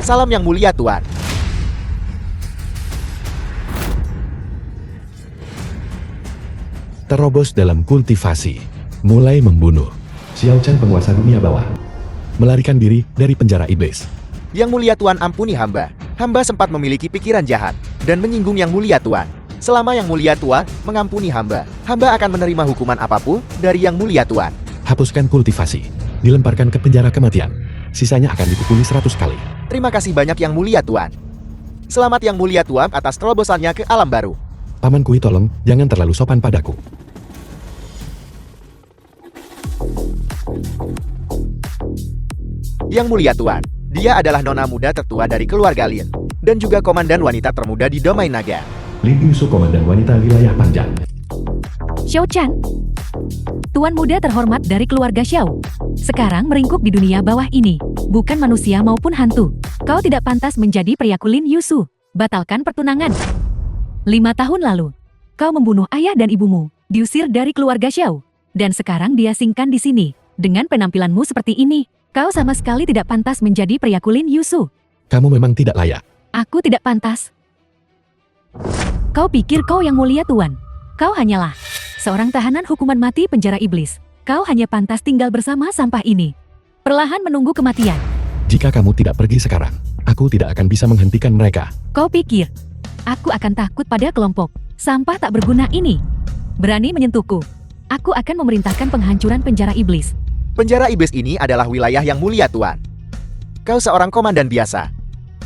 Salam yang mulia Tuan. Terobos dalam kultivasi. Mulai membunuh. Xiao Chen penguasa dunia bawah. Melarikan diri dari penjara iblis. Yang mulia Tuan ampuni hamba. Hamba sempat memiliki pikiran jahat dan menyinggung yang mulia Tuan. Selama yang mulia Tuan mengampuni hamba, hamba akan menerima hukuman apapun dari yang mulia Tuan. Hapuskan kultivasi. Dilemparkan ke penjara kematian. Sisanya akan dipukuli 100 kali. Terima kasih banyak yang mulia Tuan. Selamat yang mulia Tuan atas terobosannya ke alam baru. Paman Kui tolong, jangan terlalu sopan padaku. Yang mulia Tuan, dia adalah nona muda tertua dari keluarga Lin, dan juga komandan wanita termuda di domain naga. Lin Yusu komandan wanita wilayah panjang. Xiao Chan, tuan muda terhormat dari keluarga Xiao. Sekarang meringkuk di dunia bawah ini, bukan manusia maupun hantu. Kau tidak pantas menjadi priaku Lin Yusu. Batalkan pertunangan. 5 tahun lalu, kau membunuh ayah dan ibumu, diusir dari keluarga Xiao, dan sekarang diasingkan di sini. Dengan penampilanmu seperti ini, kau sama sekali tidak pantas menjadi priaku Lin Yusu. Kamu memang tidak layak. Aku tidak pantas. Kau pikir kau yang mulia Tuan? Kau hanyalah seorang tahanan hukuman mati penjara iblis. Kau hanya pantas tinggal bersama sampah ini, perlahan menunggu kematian. Jika kamu tidak pergi sekarang, aku tidak akan bisa menghentikan mereka. Kau pikir aku akan takut pada kelompok sampah tak berguna ini? Berani menyentuhku, aku akan memerintahkan penghancuran penjara iblis. Penjara iblis ini adalah wilayah yang mulia Tuan. Kau seorang komandan biasa.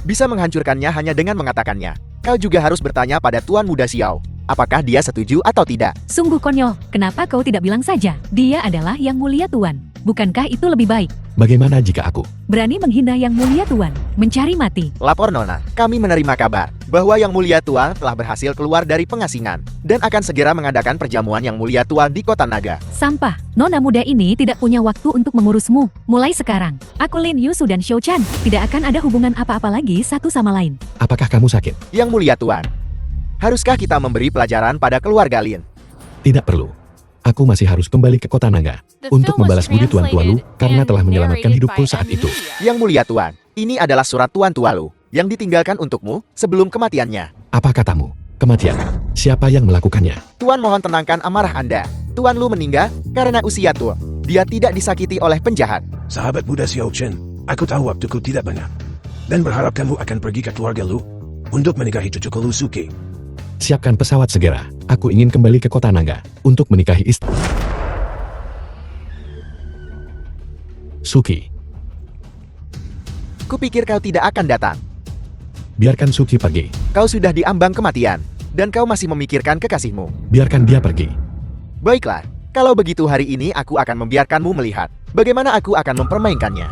Bisa menghancurkannya hanya dengan mengatakannya. Kau juga harus bertanya pada Tuan Muda Xiao, apakah dia setuju atau tidak. Sungguh konyol, kenapa kau tidak bilang saja? Dia adalah yang mulia Tuan. Bukankah itu lebih baik? Bagaimana jika aku Berani menghina yang mulia Tuan, mencari mati. Lapor Nona, kami menerima kabar bahwa yang mulia Tuan telah berhasil keluar dari pengasingan dan akan segera mengadakan perjamuan yang mulia Tuan di kota naga. Sampah, nona muda ini tidak punya waktu untuk mengurusmu. Mulai sekarang, aku Lin Yusu dan Xiao Chan tidak akan ada hubungan apa-apa lagi satu sama lain. Apakah kamu sakit? Yang mulia Tuan, haruskah kita memberi pelajaran pada keluarga Lin? Tidak perlu. Aku masih harus kembali ke kota naga untuk membalas budi Tuan Tualu karena telah menyelamatkan hidupku saat itu. Yang mulia Tuan, ini adalah surat Tuan Tualu yang ditinggalkan untukmu sebelum kematiannya. Apa katamu? Kematian. Siapa yang melakukannya? Tuan mohon tenangkan amarah Anda. Tuan Lu meninggal karena usia tua. Dia tidak disakiti oleh penjahat. Sahabat muda Xiao Chen, aku tahu waktuku tidak banyak. Dan berharap kamu akan pergi ke keluarga Lu untuk menikahi cucuku Lu Suki. Siapkan pesawat segera. Aku ingin kembali ke kota naga untuk menikahi istri Suki. Kupikir kau tidak akan datang. Biarkan Suki pergi. Kau sudah diambang kematian, dan kau masih memikirkan kekasihmu. Biarkan dia pergi. Baiklah, kalau begitu hari ini aku akan membiarkanmu melihat bagaimana aku akan mempermainkannya.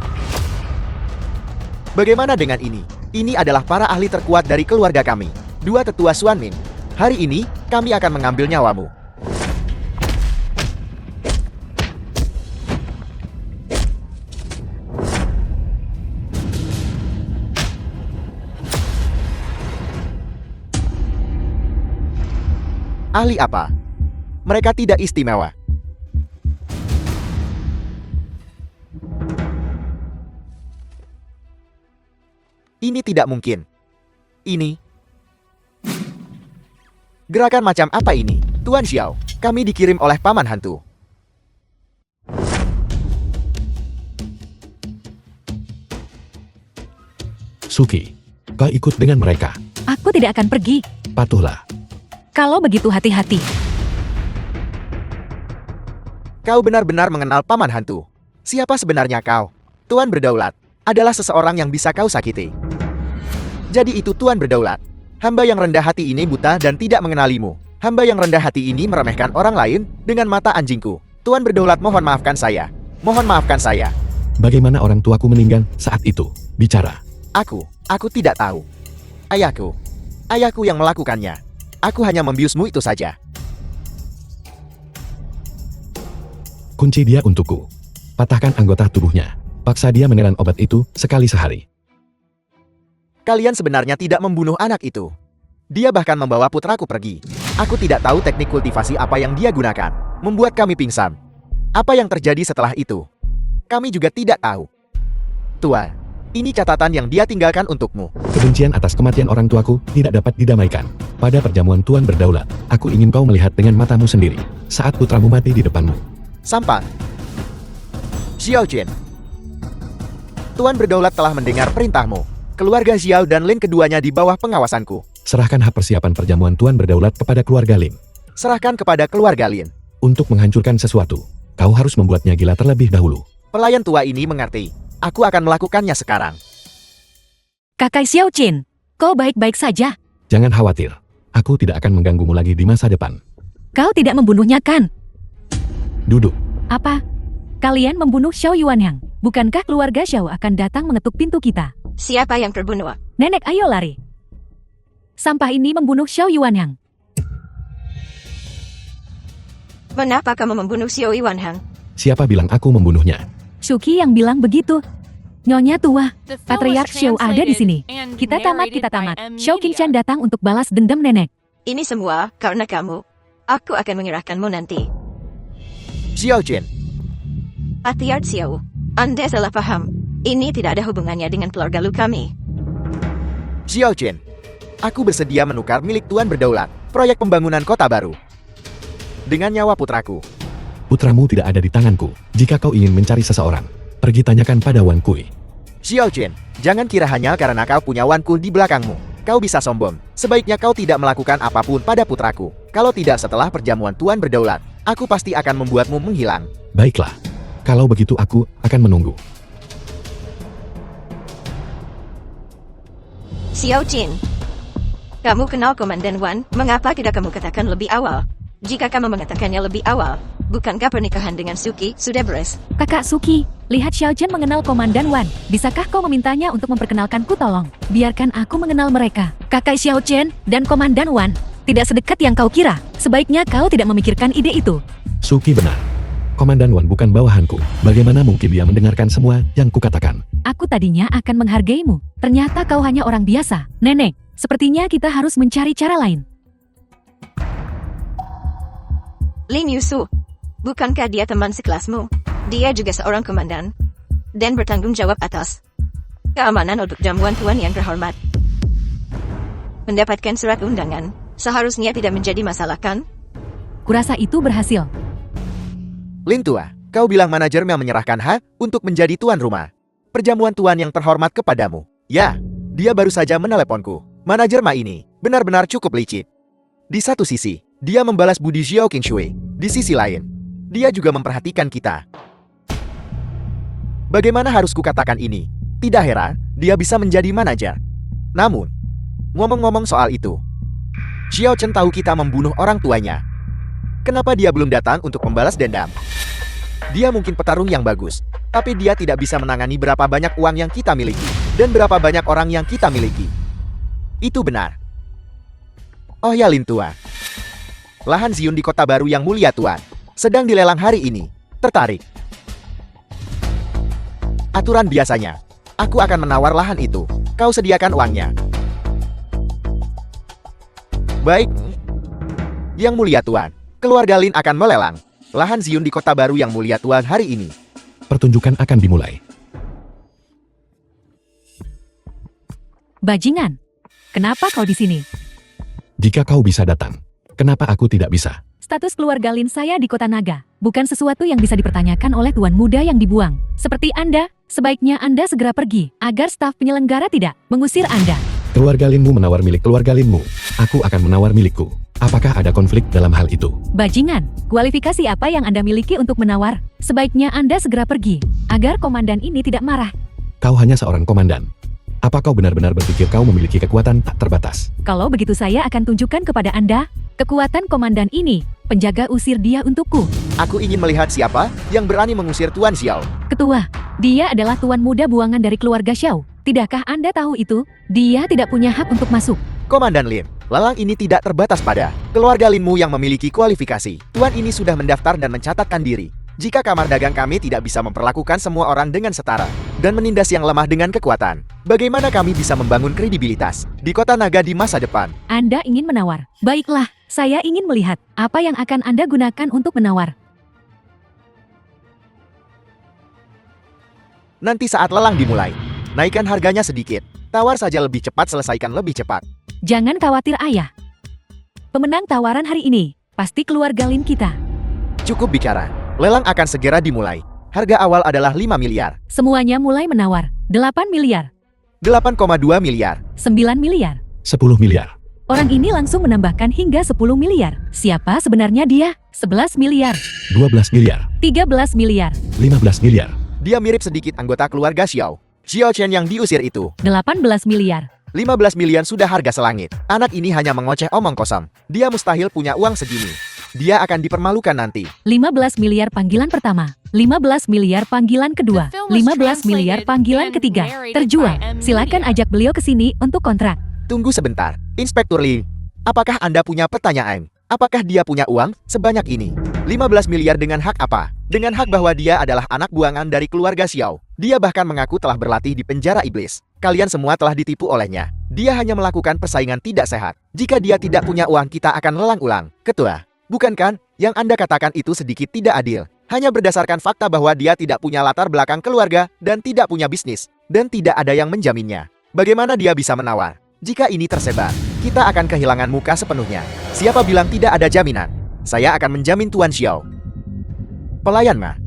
Bagaimana dengan ini? Ini adalah para ahli terkuat dari keluarga kami, dua tetua Xuanming. Hari ini, kami akan mengambil nyawamu. Ahli apa? Mereka tidak istimewa. Ini tidak mungkin. Ini gerakan macam apa ini? Tuan Xiao, kami dikirim oleh paman hantu. Suki, kau ikut dengan mereka. Aku tidak akan pergi. Patuhlah. Kalau begitu hati-hati. Kau benar-benar mengenal paman hantu. Siapa sebenarnya kau? Tuan Berdaulat adalah seseorang yang bisa kau sakiti. Jadi itu Tuan Berdaulat. Hamba yang rendah hati ini buta dan tidak mengenalimu. Hamba yang rendah hati ini meremehkan orang lain dengan mata anjingku. Tuan Berdaulat, mohon maafkan saya. Mohon maafkan saya. Bagaimana orang tuaku meninggal saat itu? Bicara. Aku tidak tahu. Ayahku yang melakukannya. Aku hanya membiusmu itu saja. Kunci dia untukku. Patahkan anggota tubuhnya. Paksa dia menelan obat itu sekali sehari. Kalian sebenarnya tidak membunuh anak itu. Dia bahkan membawa putraku pergi. Aku tidak tahu teknik kultivasi apa yang dia gunakan. Membuat kami pingsan. Apa yang terjadi setelah itu? Kami juga tidak tahu. Tua, Ini catatan yang dia tinggalkan untukmu. Kebencian atas kematian orang tuaku tidak dapat didamaikan. Pada perjamuan Tuan Berdaulat, aku ingin kau melihat dengan matamu sendiri saat putramu mati di depanmu. Sampan. Xiao Jin. Tuan Berdaulat telah mendengar perintahmu. Keluarga Xiao dan Lin keduanya di bawah pengawasanku. Serahkan hak persiapan perjamuan Tuan Berdaulat kepada keluarga Lin. Serahkan kepada keluarga Lin. Untuk menghancurkan sesuatu, kau harus membuatnya gila terlebih dahulu. Pelayan tua ini mengerti. Aku akan melakukannya sekarang. Kakak Xiao Jin, kau baik-baik saja. Jangan khawatir, aku tidak akan mengganggumu lagi di masa depan. Kau tidak membunuhnya kan? Duduk. Apa? Kalian membunuh Xiao Yuanyang. Bukankah keluarga Xiao akan datang mengetuk pintu kita? Siapa yang terbunuh? Nenek, ayo lari. Sampah ini membunuh Xiao Yuanyang. Mengapa kamu membunuh Xiao Yuanyang? Siapa bilang aku membunuhnya? Shuki yang bilang begitu. Nyonya tua, Patriark Xiao ada di sini. Kita tamat. Xiao Qingshan datang untuk balas dendam nenek. Ini semua karena kamu. Aku akan menyerahkanmu nanti. Xiao Jin. Patriark Xiao, Anda salah paham. Ini tidak ada hubungannya dengan keluarga lu kami. Xiao Jin. Aku bersedia menukar milik Tuan Berdaulat, proyek pembangunan kota baru, dengan nyawa putraku. Putramu tidak ada di tanganku. Jika kau ingin mencari seseorang, pergi tanyakan pada Wan Kui. Xiao Jin, jangan kira hanya karena kau punya Wan Kui di belakangmu, kau bisa sombong. Sebaiknya kau tidak melakukan apapun pada putraku. Kalau tidak setelah perjamuan Tuan Berdaulat, aku pasti akan membuatmu menghilang. Baiklah. Kalau begitu aku akan menunggu. Xiao Jin, kamu kenal Komandan Wan, mengapa tidak kamu katakan lebih awal? Jika kamu mengatakannya lebih awal, bukankah pernikahan dengan Suki sudah beres? Kakak Suki, lihat Xiao Jin mengenal Komandan Wan. Bisakah kau memintanya untuk memperkenalkanku tolong? Biarkan aku mengenal mereka. Kakak Xiao Jin dan Komandan Wan tidak sedekat yang kau kira. Sebaiknya kau tidak memikirkan ide itu. Suki benar. Komandan Wan bukan bawahanku. Bagaimana mungkin dia mendengarkan semua yang kukatakan? Aku tadinya akan menghargaimu. Ternyata kau hanya orang biasa. Nenek, sepertinya kita harus mencari cara lain. Lin Yusu, bukankah dia teman sekelasmu? Dia juga seorang komandan dan bertanggung jawab atas keamanan untuk jamuan tuan yang terhormat. Mendapatkan surat undangan seharusnya tidak menjadi masalah kan? Kurasa itu berhasil. Lin tua, kau bilang manajernya menyerahkan hak untuk menjadi tuan rumah perjamuan tuan yang terhormat kepadamu. Ya, dia baru saja meneleponku. Manajer Ma ini benar-benar cukup licik. Di satu sisi, dia membalas budi Xiao Qingshui. Di sisi lain, dia juga memperhatikan kita. Bagaimana harus kukatakan ini? Tidak heran, dia bisa menjadi manajer. Namun, ngomong-ngomong soal itu, Xiao Chen tahu kita membunuh orang tuanya. Kenapa dia belum datang untuk membalas dendam? Dia mungkin petarung yang bagus, tapi dia tidak bisa menangani berapa banyak uang yang kita miliki, dan berapa banyak orang yang kita miliki. Itu benar. Oh ya Lin tua. Lahan Ziun di kota baru yang mulia Tuan sedang dilelang hari ini. Tertarik? Aturan biasanya, aku akan menawar lahan itu. Kau sediakan uangnya. Baik. Yang mulia Tuan, keluarga Lin akan melelang lahan Ziun di kota baru yang mulia Tuan hari ini. Pertunjukan akan dimulai. Bajingan, kenapa kau di sini? Jika kau bisa datang, kenapa aku tidak bisa? Status keluarga Lin saya di kota Naga bukan sesuatu yang bisa dipertanyakan oleh tuan muda yang dibuang. Seperti Anda, sebaiknya Anda segera pergi agar staf penyelenggara tidak mengusir Anda. Keluarga Linmu menawar milik keluarga Linmu. Aku akan menawar milikku. Apakah ada konflik dalam hal itu? Bajingan, kualifikasi apa yang Anda miliki untuk menawar? Sebaiknya Anda segera pergi agar komandan ini tidak marah. Kau hanya seorang komandan. Apa kau benar-benar berpikir kau memiliki kekuatan tak terbatas? Kalau begitu saya akan tunjukkan kepada Anda kekuatan komandan ini. Penjaga usir dia untukku. Aku ingin melihat siapa yang berani mengusir Tuan Xiao. Ketua, dia adalah tuan muda buangan dari keluarga Xiao. Tidakkah Anda tahu itu? Dia tidak punya hak untuk masuk. Komandan Lin, lelang ini tidak terbatas pada keluarga Linmu yang memiliki kualifikasi. Tuan ini sudah mendaftar dan mencatatkan diri. Jika kamar dagang kami tidak bisa memperlakukan semua orang dengan setara dan menindas yang lemah dengan kekuatan, bagaimana kami bisa membangun kredibilitas di kota naga di masa depan? Anda ingin menawar. Baiklah, saya ingin melihat apa yang akan Anda gunakan untuk menawar. Nanti saat lelang dimulai, Naikkan harganya sedikit. Tawar saja lebih cepat, selesaikan lebih cepat. Jangan khawatir ayah. Pemenang tawaran hari ini, pasti keluarga Lin kita. Cukup bicara. Lelang akan segera dimulai. Harga awal adalah 5 miliar. Semuanya mulai menawar. 8 miliar, 8,2 miliar. 9 miliar. 10 miliar. Orang ini langsung menambahkan hingga 10 miliar. Siapa sebenarnya dia? 11 miliar, 12 miliar. 13 miliar, 15 miliar. Dia mirip sedikit anggota keluarga Xiao. Xiao Chen yang diusir itu. 18 miliar. 15 miliar sudah harga selangit. Anak ini hanya mengoceh omong kosong. Dia mustahil punya uang segini. Dia akan dipermalukan nanti. 15 miliar panggilan pertama, 15 miliar panggilan kedua, 15 miliar panggilan ketiga. Terjual. Silakan ajak beliau ke sini untuk kontrak. Tunggu sebentar. Inspektur Lee, apakah Anda punya pertanyaan? Apakah dia punya uang sebanyak ini? 15 miliar dengan hak apa? Dengan hak bahwa dia adalah anak buangan dari keluarga Xiao. Dia bahkan mengaku telah berlatih di penjara iblis. Kalian semua telah ditipu olehnya. Dia hanya melakukan persaingan tidak sehat. Jika dia tidak punya uang, kita akan lelang ulang. Ketua, bukan kan? Yang Anda katakan itu sedikit tidak adil. Hanya berdasarkan fakta bahwa dia tidak punya latar belakang keluarga dan tidak punya bisnis. Dan tidak ada yang menjaminnya. Bagaimana dia bisa menawar? Jika ini tersebar, kita akan kehilangan muka sepenuhnya. Siapa bilang tidak ada jaminan? Saya akan menjamin Tuan Xiao. Pelayan Ma,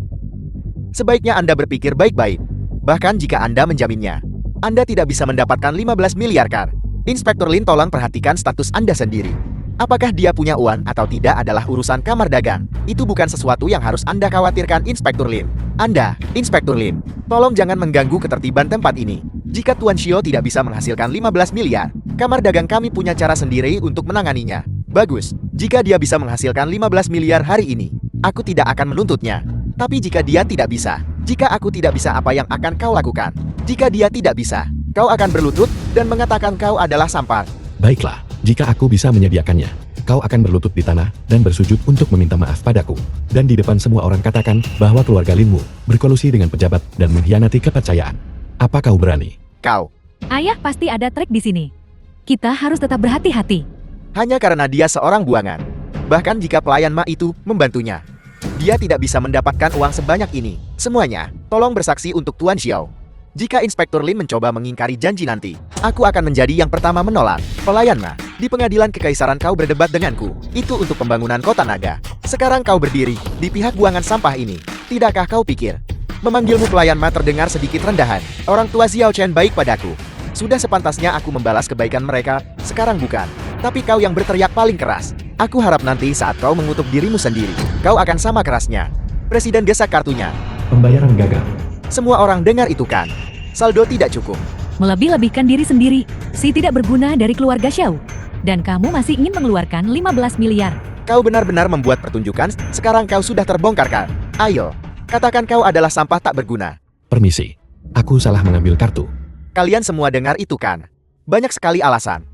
sebaiknya Anda berpikir baik-baik. Bahkan jika Anda menjaminnya, Anda tidak bisa mendapatkan 15 miliar kan? Inspektur Lin, tolong perhatikan status Anda sendiri. Apakah dia punya uang atau tidak adalah urusan kamar dagang. Itu bukan sesuatu yang harus Anda khawatirkan, Inspektur Lin. Anda, Inspektur Lin, tolong jangan mengganggu ketertiban tempat ini. Jika Tuan Xiao tidak bisa menghasilkan 15 miliar, kamar dagang kami punya cara sendiri untuk menanganinya. Bagus, jika dia bisa menghasilkan 15 miliar hari ini, aku tidak akan menuntutnya. Tapi jika dia tidak bisa, jika aku tidak bisa, apa yang akan kau lakukan? Jika dia tidak bisa, kau akan berlutut dan mengatakan kau adalah sampah. Baiklah, jika aku bisa menyediakannya, kau akan berlutut di tanah dan bersujud untuk meminta maaf padaku. Dan di depan semua orang katakan bahwa keluarga Linmu berkolusi dengan pejabat dan mengkhianati kepercayaan. Apa kau berani? Kau, Ayah pasti ada trik di sini. Kita harus tetap berhati-hati. hanya karena dia seorang buangan. Bahkan jika pelayan Ma itu membantunya, dia tidak bisa mendapatkan uang sebanyak ini. Semuanya, tolong bersaksi untuk Tuan Xiao. Jika Inspektur Lin mencoba mengingkari janji nanti, aku akan menjadi yang pertama menolak. Pelayan Ma, di pengadilan kekaisaran kau berdebat denganku. Itu untuk pembangunan kota naga. Sekarang kau berdiri di pihak buangan sampah ini. Tidakkah kau pikir memanggilmu pelayan Ma terdengar sedikit rendahan? Orang tua Xiao Chen baik padaku. Sudah sepantasnya aku membalas kebaikan mereka. Sekarang bukan. Tapi kau yang berteriak paling keras. Aku harap nanti saat kau mengutuk dirimu sendiri, kau akan sama kerasnya. Presiden gesak kartunya. Pembayaran gagal. Semua orang dengar itu kan? Saldo tidak cukup. Melebih-lebihkan diri sendiri, si tidak berguna dari keluarga Xiao. Dan kamu masih ingin mengeluarkan 15 miliar. Kau benar-benar membuat pertunjukan. Sekarang kau sudah terbongkar kan? Ayo, katakan kau adalah sampah tak berguna. Permisi, aku salah mengambil kartu. Kalian semua dengar itu kan? Banyak sekali alasan.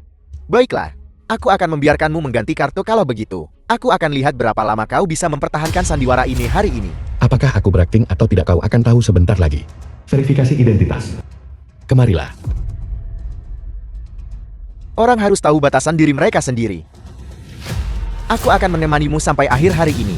Baiklah, aku akan membiarkanmu mengganti kartu kalau begitu. Aku akan lihat berapa lama kau bisa mempertahankan sandiwara ini hari ini. Apakah aku berakting atau tidak, kau akan tahu sebentar lagi. Verifikasi identitas. Kemarilah. Orang harus tahu batasan diri mereka sendiri. Aku akan menemanimu sampai akhir hari ini.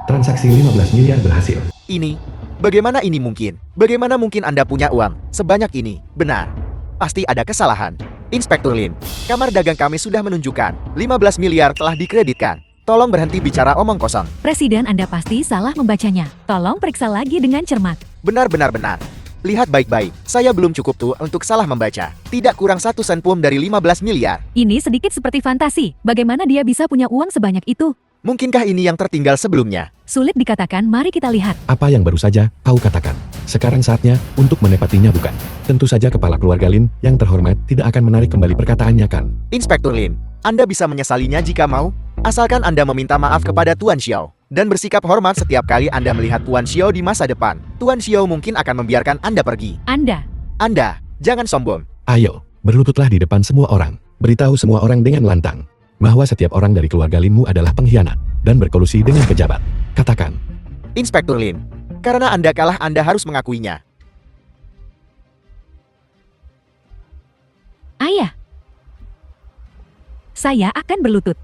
Transaksi 15 miliar berhasil. Ini, bagaimana ini mungkin? Bagaimana mungkin Anda punya uang sebanyak ini? Benar, pasti ada kesalahan. Inspektur Lin, kamar dagang kami sudah menunjukkan 15 miliar telah dikreditkan. Tolong berhenti bicara omong kosong. Presiden Anda pasti salah membacanya. Tolong periksa lagi dengan cermat. Benar. Lihat baik-baik, saya belum cukup tuh untuk salah membaca. Tidak kurang 1 sen pun dari 15 miliar. Ini sedikit seperti fantasi. Bagaimana dia bisa punya uang sebanyak itu? Mungkinkah ini yang tertinggal sebelumnya? Sulit dikatakan, mari kita lihat. Apa yang baru saja kau katakan? Sekarang saatnya untuk menepatinya, bukan? Tentu saja kepala keluarga Lin yang terhormat tidak akan menarik kembali perkataannya, kan? Inspektur Lin, Anda bisa menyesalinya jika mau. Asalkan Anda meminta maaf kepada Tuan Xiao dan bersikap hormat setiap kali Anda melihat Tuan Xiao di masa depan. Tuan Xiao mungkin akan membiarkan Anda pergi. Anda, jangan sombong. Ayo, berlututlah di depan semua orang. Beritahu semua orang dengan lantang bahwa setiap orang dari keluarga Linmu adalah pengkhianat dan berkolusi dengan pejabat. Katakan. Inspektur Lin, karena Anda kalah, Anda harus mengakuinya. Ayah, saya akan berlutut.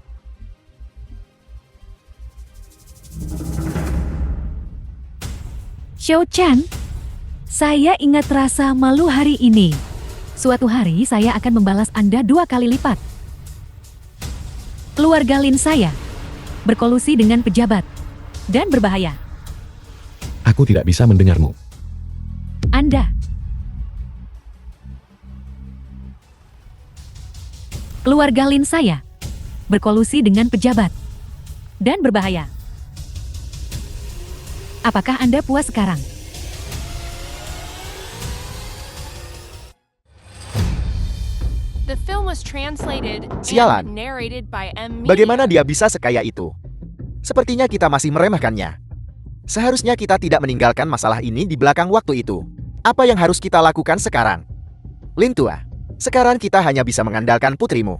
Xiao Chen, Saya ingat rasa malu hari ini. Suatu hari saya akan membalas Anda 2 kali lipat. Keluarga Lin saya berkolusi dengan pejabat dan berbahaya. Aku tidak bisa mendengarmu. Anda. Keluarga Lin saya berkolusi dengan pejabat dan berbahaya. Apakah Anda puas sekarang? The film was translated Sialan. and narrated by M. Media. Bagaimana dia bisa sekaya itu? Sepertinya kita masih meremehkannya. Seharusnya kita tidak meninggalkan masalah ini di belakang waktu itu. Apa yang harus kita lakukan sekarang? Lin tua, sekarang kita hanya bisa mengandalkan putrimu.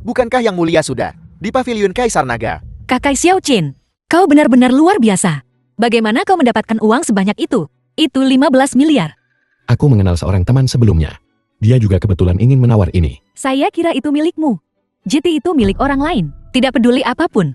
Bukankah yang mulia sudah di pavilion Kaisar Naga? Kakak Xiao Qin, kau benar-benar luar biasa. Bagaimana kau mendapatkan uang sebanyak itu? Itu 15 miliar. Aku mengenal seorang teman sebelumnya. Dia juga kebetulan ingin menawar ini. Saya kira itu milikmu. JT itu milik orang lain. Tidak peduli apapun.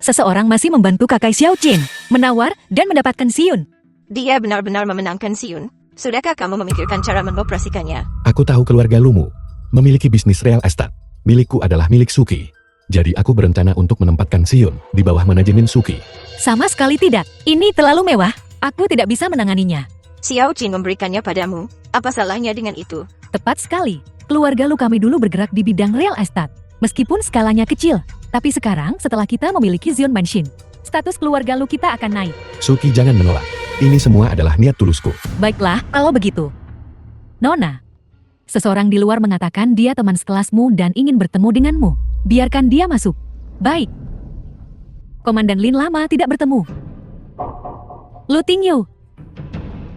Seseorang masih membantu kakak Xiao Qin menawar dan mendapatkan siun. Dia benar-benar memenangkan Siun. Sudahkah kamu memikirkan cara mengoperasikannya? Aku tahu keluarga Lumu memiliki bisnis real estate. Milikku adalah milik Suki. Jadi aku berencana untuk menempatkan Siun di bawah manajemen Suki. Sama sekali tidak. Ini terlalu mewah. Aku tidak bisa menanganinya. Xiao Qin memberikannya padamu. Apa salahnya dengan itu? Tepat sekali. Keluarga Lu kami dulu bergerak di bidang real estate. Meskipun skalanya kecil. Tapi sekarang setelah kita memiliki Zion Mansion, status keluarga Lu kita akan naik. Suki jangan menolak. Ini semua adalah niat tulusku. Baiklah, kalau begitu. Nona, seseorang di luar mengatakan dia teman sekelasmu dan ingin bertemu denganmu. Biarkan dia masuk. Baik. Komandan Lin lama tidak bertemu. Lu Tingyu.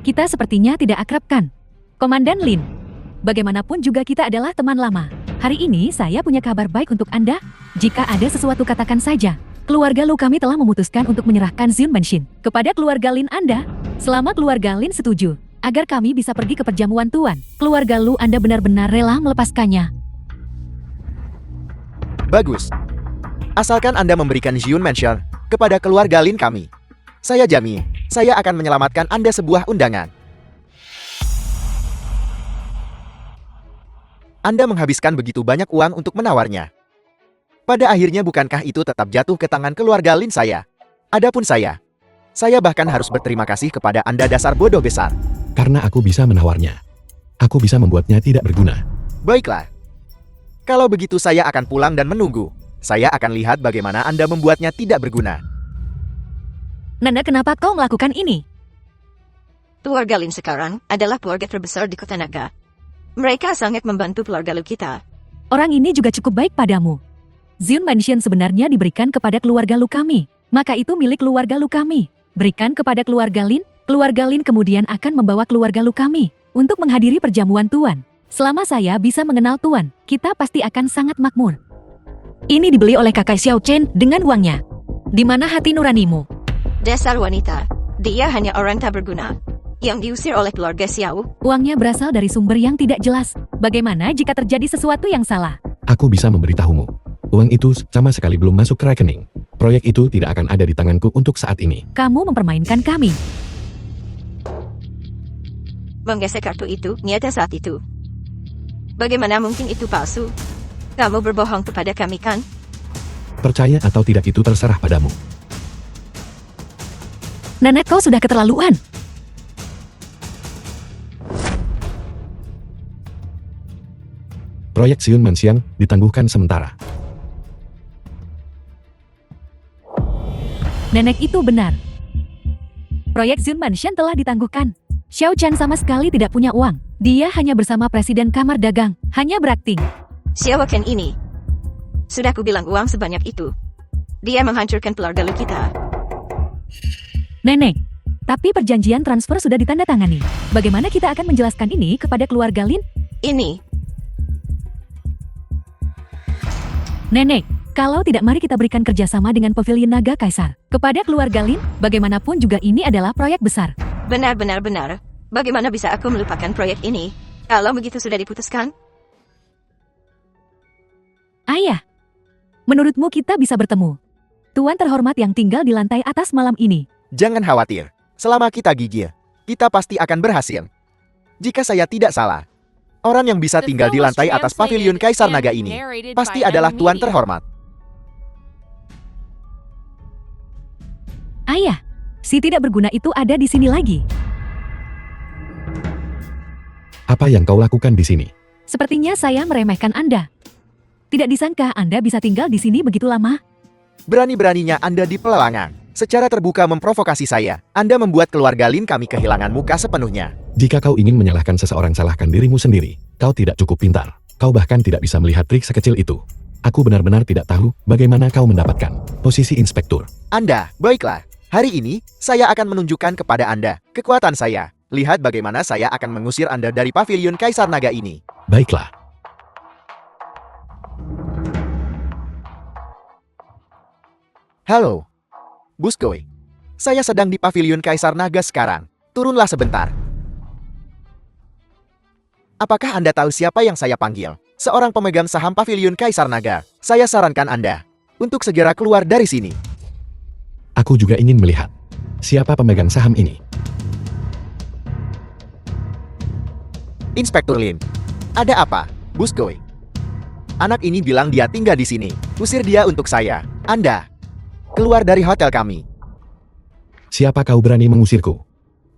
Kita sepertinya tidak akrab kan? Komandan Lin. Bagaimanapun juga kita adalah teman lama. Hari ini saya punya kabar baik untuk Anda. Jika ada sesuatu katakan saja. Keluarga Lu kami telah memutuskan untuk menyerahkan Zion Mansion kepada keluarga Lin Anda. Selama keluarga Lin setuju, agar kami bisa pergi ke perjamuan Tuan. Keluarga Lu Anda benar-benar rela melepaskannya. Bagus. Asalkan Anda memberikan Zion Mansion kepada keluarga Lin kami. Saya jamin, saya akan menyelamatkan Anda sebuah undangan. Anda menghabiskan begitu banyak uang untuk menawarnya. Pada akhirnya bukankah itu tetap jatuh ke tangan keluarga Lin saya? Adapun saya bahkan harus berterima kasih kepada Anda dasar bodoh besar. Karena aku bisa menawarnya. Aku bisa membuatnya tidak berguna. Baiklah. Kalau begitu saya akan pulang dan menunggu. Saya akan lihat bagaimana Anda membuatnya tidak berguna. Nanda, kenapa kau melakukan ini? Keluarga Lin sekarang adalah keluarga terbesar di Kota Naga. Mereka sangat membantu keluarga Lu kita. Orang ini juga cukup baik padamu. Zion Mansion sebenarnya diberikan kepada keluarga Lu kami. Maka itu milik keluarga Lu kami. Berikan kepada keluarga Lin kemudian akan membawa keluarga Lu kami untuk menghadiri perjamuan Tuan. Selama saya bisa mengenal Tuan, kita pasti akan sangat makmur. Ini dibeli oleh kakak Xiao Chen dengan uangnya. Di mana hati nuranimu? Dasar wanita. Dia hanya orang tak berguna. Yang diusir oleh keluarga Xiao. Uangnya berasal dari sumber yang tidak jelas. Bagaimana jika terjadi sesuatu yang salah? Aku bisa memberitahumu. Uang itu sama sekali belum masuk ke rekening. Proyek itu tidak akan ada di tanganku untuk saat ini. Kamu mempermainkan kami. Menggesek kartu itu nyata saat itu. Bagaimana mungkin itu palsu? Kamu berbohong kepada kami kan? Percaya atau tidak itu terserah padamu. Nana, kau sudah keterlaluan. Proyek Zion Mansion ditangguhkan sementara. Nenek itu benar. Proyek Zion Mansion telah ditangguhkan. Xiao Chan sama sekali tidak punya uang. Dia hanya bersama Presiden Kamar Dagang, hanya berakting. Siapa Ken ini? Sudah ku bilang uang sebanyak itu. Dia menghancurkan keluarga Lu kita. Nenek, tapi perjanjian transfer sudah ditandatangani. Bagaimana kita akan menjelaskan ini kepada keluarga Lin? Ini. Nenek, kalau tidak mari kita berikan kerjasama dengan Pavilion Naga Kaisar. Kepada keluarga Lin, bagaimanapun juga ini adalah proyek besar. Benar. Bagaimana bisa aku melupakan proyek ini? Kalau begitu sudah diputuskan? Ayah, menurutmu kita bisa bertemu? Tuan terhormat yang tinggal di lantai atas malam ini. Jangan khawatir. Selama kita gigih, kita pasti akan berhasil. Jika saya tidak salah, orang yang bisa The tinggal di film was lantai atas pavilion translated Kaisar and Naga ini narrated pasti by adalah M tuan Media. terhormat. Ayah, si tidak berguna itu ada di sini lagi. Apa yang kau lakukan di sini? Sepertinya saya meremehkan Anda. Tidak disangka Anda bisa tinggal di sini begitu lama. Berani-beraninya Anda di pelelangan. Secara terbuka memprovokasi saya. Anda membuat keluarga Lin kami kehilangan muka sepenuhnya. Jika kau ingin menyalahkan seseorang, salahkan dirimu sendiri. Kau tidak cukup pintar. Kau bahkan tidak bisa melihat trik sekecil itu. Aku benar-benar tidak tahu bagaimana kau mendapatkan posisi inspektur. Anda, baiklah. Hari ini, saya akan menunjukkan kepada Anda kekuatan saya. Lihat bagaimana saya akan mengusir Anda dari pavilion Kaisar Naga ini. Baiklah. Halo, Buskoy. Saya sedang di pavilion Kaisar Naga sekarang. Turunlah sebentar. Apakah Anda tahu siapa yang saya panggil? Seorang pemegang saham pavilion Kaisar Naga. Saya sarankan Anda untuk segera keluar dari sini. Aku juga ingin melihat siapa pemegang saham ini. Inspektur Lin. Ada apa, Buskoy? Anak ini bilang dia tinggal di sini. Usir dia untuk saya. Anda keluar dari hotel kami. Siapa kau berani mengusirku?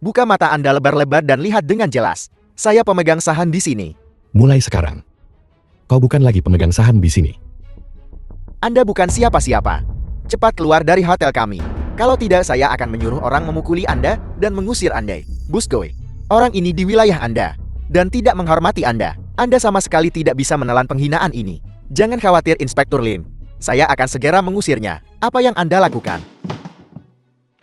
Buka mata Anda lebar-lebar dan lihat dengan jelas. Saya pemegang saham di sini. Mulai sekarang, kau bukan lagi pemegang saham di sini. Anda bukan siapa-siapa. Cepat keluar dari hotel kami. Kalau tidak, saya akan menyuruh orang memukuli Anda dan mengusir Anda. Buskoy, orang ini di wilayah Anda dan tidak menghormati Anda. Anda sama sekali tidak bisa menelan penghinaan ini. Jangan khawatir, Inspektur Lin. Saya akan segera mengusirnya. Apa yang Anda lakukan?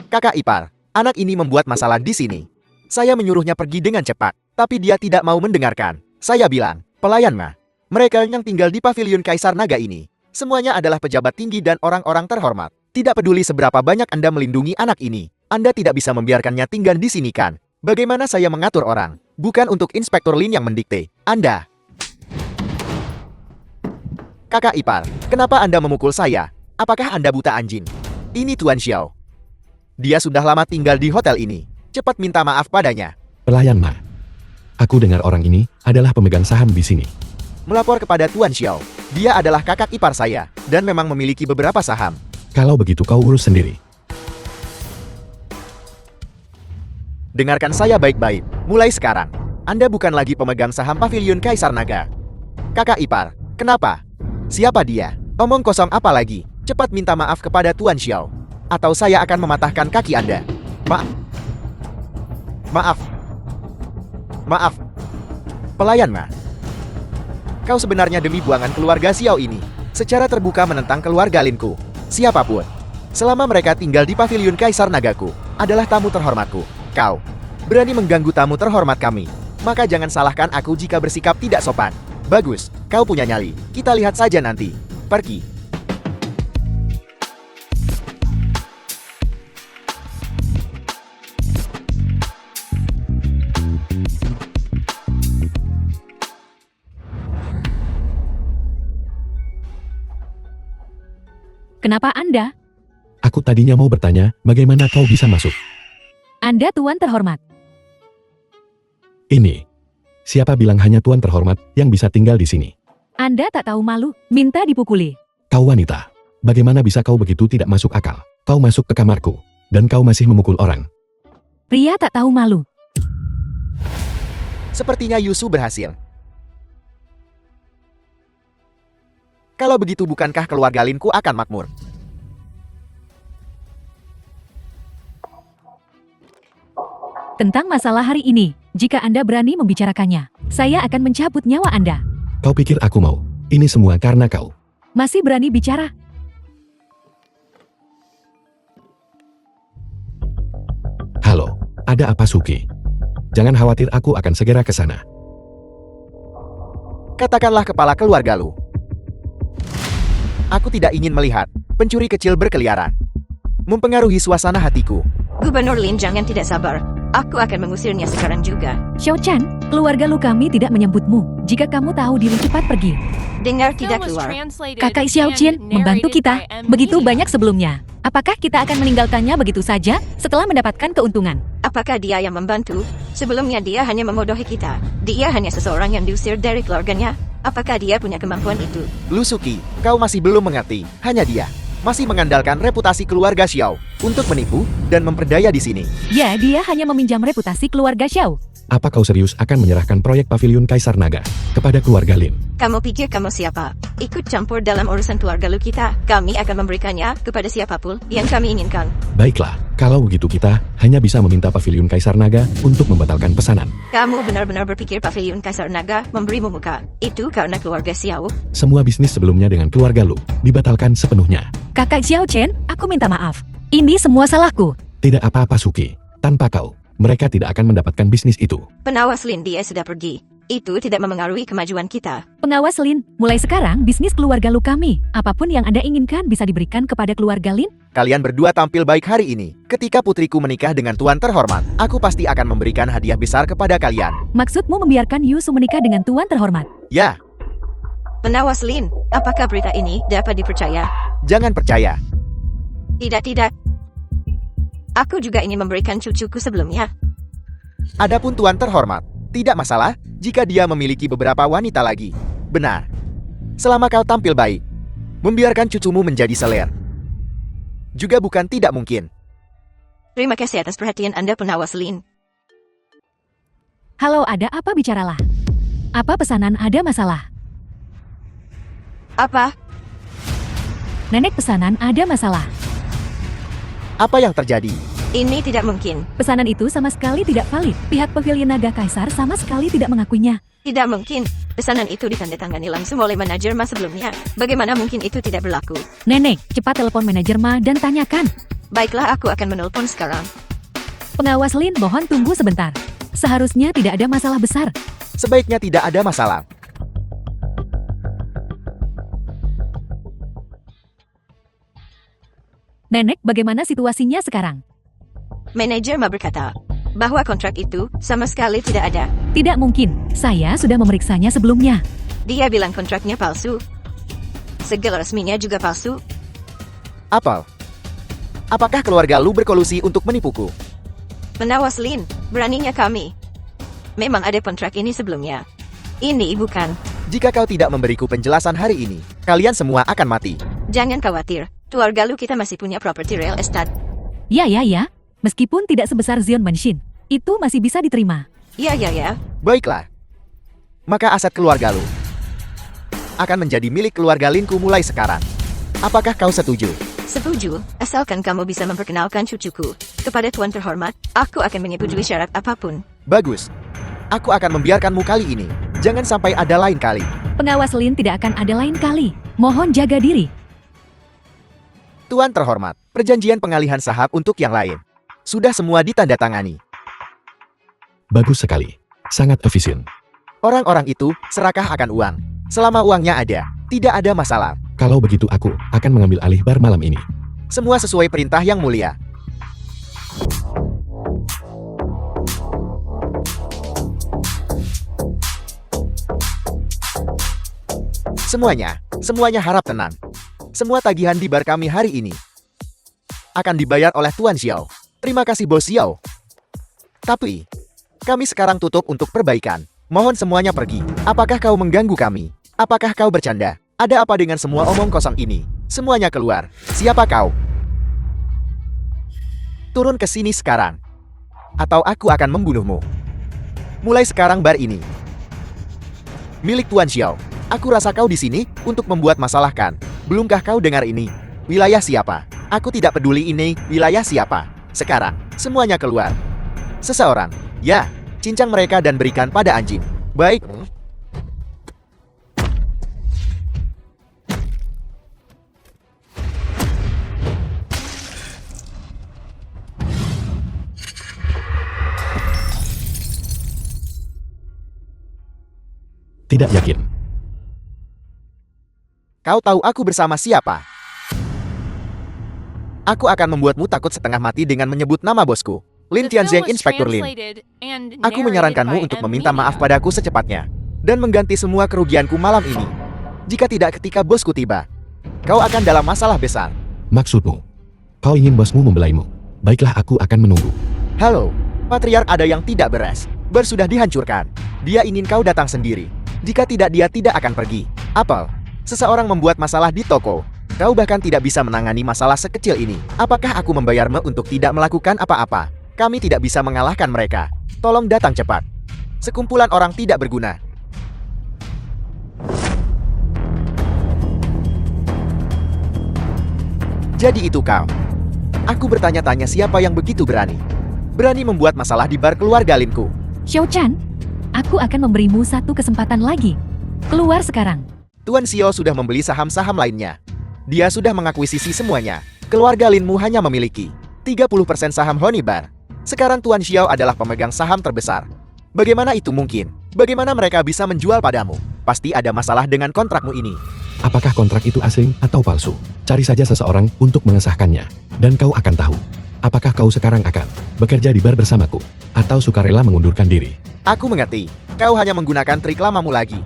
Kakak ipar, anak ini membuat masalah di sini. Saya menyuruhnya pergi dengan cepat, tapi dia tidak mau mendengarkan. Saya bilang, pelayan mah. Mereka yang tinggal di pavilion Kaisar Naga ini, semuanya adalah pejabat tinggi dan orang-orang terhormat. Tidak peduli seberapa banyak Anda melindungi anak ini, Anda tidak bisa membiarkannya tinggal di sini kan? Bagaimana saya mengatur orang? Bukan untuk Inspektur Lin yang mendikte. Anda. Kakak ipar, kenapa Anda memukul saya? Apakah Anda buta anjing? Ini Tuan Xiao. Dia sudah lama tinggal di hotel ini. Cepat minta maaf padanya. Pelayan Ma. Aku dengar orang ini adalah pemegang saham di sini. Melapor kepada Tuan Xiao. Dia adalah kakak ipar saya dan memang memiliki beberapa saham. Kalau begitu kau urus sendiri. Dengarkan saya baik-baik. Mulai sekarang, Anda bukan lagi pemegang saham pavilion Kaisar Naga. Kakak ipar, kenapa? Siapa dia? Omong kosong apa lagi? Cepat minta maaf kepada Tuan Xiao, atau saya akan mematahkan kaki Anda. Maaf. Pelayan Ma. Kau sebenarnya demi buangan keluarga Xiao ini secara terbuka menentang keluarga Linku. Siapapun, selama mereka tinggal di pavilion Kaisar Nagaku, adalah tamu terhormatku. Kau berani mengganggu tamu terhormat kami, maka jangan salahkan aku jika bersikap tidak sopan. Bagus, kau punya nyali. Kita lihat saja nanti. Pergi. Kenapa Anda? Aku tadinya mau bertanya, bagaimana kau bisa masuk? Anda tuan terhormat. Ini. Siapa bilang hanya tuan terhormat yang bisa tinggal di sini? Anda tak tahu malu, minta dipukuli. Kau wanita. Bagaimana bisa kau begitu tidak masuk akal? Kau masuk ke kamarku, dan kau masih memukul orang. Pria tak tahu malu. Sepertinya Yusu berhasil. Kalau begitu bukankah keluarga Linku akan makmur? Tentang masalah hari ini, jika Anda berani membicarakannya, saya akan mencabut nyawa Anda. Kau pikir aku mau? Ini semua karena kau. Masih berani bicara? Halo, ada apa Suki? Jangan khawatir, aku akan segera ke sana. Katakanlah kepala keluarga Lu. Aku tidak ingin melihat pencuri kecil berkeliaran, mempengaruhi suasana hatiku. Gubernur Lin jangan tidak sabar. Aku akan mengusirnya sekarang juga. Xiao Chan, keluarga Lu kami tidak menyambutmu. Jika kamu tahu diri, cepat pergi. Dengar The film tidak was keluar. translated Kakak Xiao and Jin membantu narrated kita by M begitu Media. banyak sebelumnya. Apakah kita akan meninggalkannya begitu saja setelah mendapatkan keuntungan? Apakah dia yang membantu? Sebelumnya dia hanya memodohi kita. Dia hanya seseorang yang diusir dari keluarganya. Apakah dia punya kemampuan itu? Lusuki, kau masih belum mengerti. Hanya dia masih mengandalkan reputasi keluarga Xiao untuk menipu dan memperdaya di sini. Ya, dia hanya meminjam reputasi keluarga Xiao. Apa kau serius akan menyerahkan proyek pavilion Kaisar Naga kepada keluarga Lin? Kamu pikir kamu siapa? Ikut campur dalam urusan keluarga lu kita. Kami akan memberikannya kepada siapapun yang kami inginkan. Baiklah, kalau begitu kita hanya bisa meminta pavilion Kaisar Naga untuk membatalkan pesanan. Kamu benar-benar berpikir pavilion Kaisar Naga memberimu muka. Itu karena keluarga Xiao. Semua bisnis sebelumnya dengan keluarga Lu dibatalkan sepenuhnya. Kakak Xiao Chen, aku minta maaf. Ini semua salahku. Tidak apa-apa Suki, tanpa kau, mereka tidak akan mendapatkan bisnis itu. Pengawas Lin dia sudah pergi. Itu tidak memengaruhi kemajuan kita. Pengawas Lin, mulai sekarang bisnis keluarga Lu kami. Apapun yang Anda inginkan bisa diberikan kepada keluarga Lin. Kalian berdua tampil baik hari ini. Ketika putriku menikah dengan tuan terhormat, aku pasti akan memberikan hadiah besar kepada kalian. Maksudmu membiarkan Yusu menikah dengan tuan terhormat? Ya, Pengawas Lin, apakah berita ini dapat dipercaya? jangan percaya. Tidak. Aku juga ingin memberikan cucuku sebelumnya. Adapun tuan terhormat, tidak masalah jika dia memiliki beberapa wanita lagi. Benar. Selama kau tampil baik, membiarkan cucumu menjadi seler juga bukan tidak mungkin. Terima kasih atas perhatian Anda, Pengawas Lin. Halo, ada apa bicaralah? Apa pesanan ada masalah? Apa? Nenek pesanan ada masalah. Apa yang terjadi? Ini tidak mungkin. Pesanan itu sama sekali tidak valid. Pihak Pavilion Naga Kaisar sama sekali tidak mengakuinya. Tidak mungkin. Pesanan itu ditandatangani langsung oleh manajer Ma sebelumnya. Bagaimana mungkin itu tidak berlaku? Nenek, cepat telepon manajer Ma dan tanyakan. Baiklah, aku akan menelpon sekarang. Pengawas Lin, mohon tunggu sebentar. Seharusnya tidak ada masalah besar. Sebaiknya tidak ada masalah. Nenek, bagaimana situasinya sekarang? Manajer Ma berkata bahwa kontrak itu sama sekali tidak ada. Tidak mungkin. Saya sudah memeriksanya sebelumnya. Dia bilang kontraknya palsu. Segala resminya juga palsu. Apel, apakah keluarga lu berkolusi untuk menipuku? Pengawas Lin, beraninya kami. Memang ada kontrak ini sebelumnya. Ini bukan. Jika kau tidak memberiku penjelasan hari ini, kalian semua akan mati. Jangan khawatir. Keluarga lu kita masih punya properti real estate. Ya. Meskipun tidak sebesar Zion Mansion, itu masih bisa diterima. Ya. Baiklah. Maka aset keluarga lu akan menjadi milik keluarga Linku mulai sekarang. Apakah kau setuju? Setuju, asalkan kamu bisa memperkenalkan cucuku kepada tuan terhormat, aku akan menyetujui syarat apapun. Bagus. Aku akan membiarkanmu kali ini. Jangan sampai ada lain kali. Pengawas Lin tidak akan ada lain kali. Mohon jaga diri. Tuan terhormat, perjanjian pengalihan saham untuk yang lain sudah semua ditandatangani. Bagus sekali, sangat efisien. Orang-orang itu serakah akan uang. Selama uangnya ada, tidak ada masalah. Kalau begitu aku akan mengambil alih bar malam ini. Semua sesuai perintah yang mulia. Semuanya harap tenang. Semua tagihan di bar kami hari ini akan dibayar oleh Tuan Xiao. Terima kasih Bos Xiao. Tapi, kami sekarang tutup untuk perbaikan. Mohon semuanya pergi. Apakah kau mengganggu kami? Apakah kau bercanda? Ada apa dengan semua omong kosong ini? Semuanya keluar. Siapa kau? Turun ke sini sekarang. Atau aku akan membunuhmu. Mulai sekarang bar ini milik Tuan Xiao. Aku rasa kau di sini untuk membuat masalah kan? Belumkah kau dengar ini? Wilayah siapa? Aku tidak peduli ini wilayah siapa. Sekarang, semuanya keluar. Seseorang, ya, cincang mereka dan berikan pada anjing. Baik. Tidak yakin. Kau tahu aku bersama siapa? Aku akan membuatmu takut setengah mati dengan menyebut nama bosku. Lin The film Tianzheng, was Inspektur Lin. translated and Aku narrated menyarankanmu by untuk M. meminta maaf Media. padaku secepatnya. Dan mengganti semua kerugianku malam ini. Jika tidak ketika bosku tiba, kau akan dalam masalah besar. Maksudmu, kau ingin bosmu membelaimu. Baiklah aku akan menunggu. Halo, Patriark ada yang tidak beres. Bar sudah dihancurkan. Dia ingin kau datang sendiri. Jika tidak, dia tidak akan pergi. Apel, seseorang membuat masalah di toko. Kau bahkan tidak bisa menangani masalah sekecil ini. Apakah aku membayarmu untuk tidak melakukan apa-apa? Kami tidak bisa mengalahkan mereka. Tolong datang cepat. Sekumpulan orang tidak berguna. Jadi itu kau. Aku bertanya-tanya siapa yang begitu berani. Berani membuat masalah di bar keluarga Linku. Xiao Chan, aku akan memberimu satu kesempatan lagi. Keluar sekarang. Tuan Xiao sudah membeli saham-saham lainnya. Dia sudah mengakuisisi semuanya. Keluarga Linmu hanya memiliki 30% saham Honey Bar. Sekarang Tuan Xiao adalah pemegang saham terbesar. Bagaimana itu mungkin? Bagaimana mereka bisa menjual padamu? Pasti ada masalah dengan kontrakmu ini. Apakah kontrak itu asing atau palsu? Cari saja seseorang untuk mengesahkannya, dan kau akan tahu. Apakah kau sekarang akan bekerja di bar bersamaku, atau sukarela mengundurkan diri? Aku mengerti. Kau hanya menggunakan trik lamamu lagi.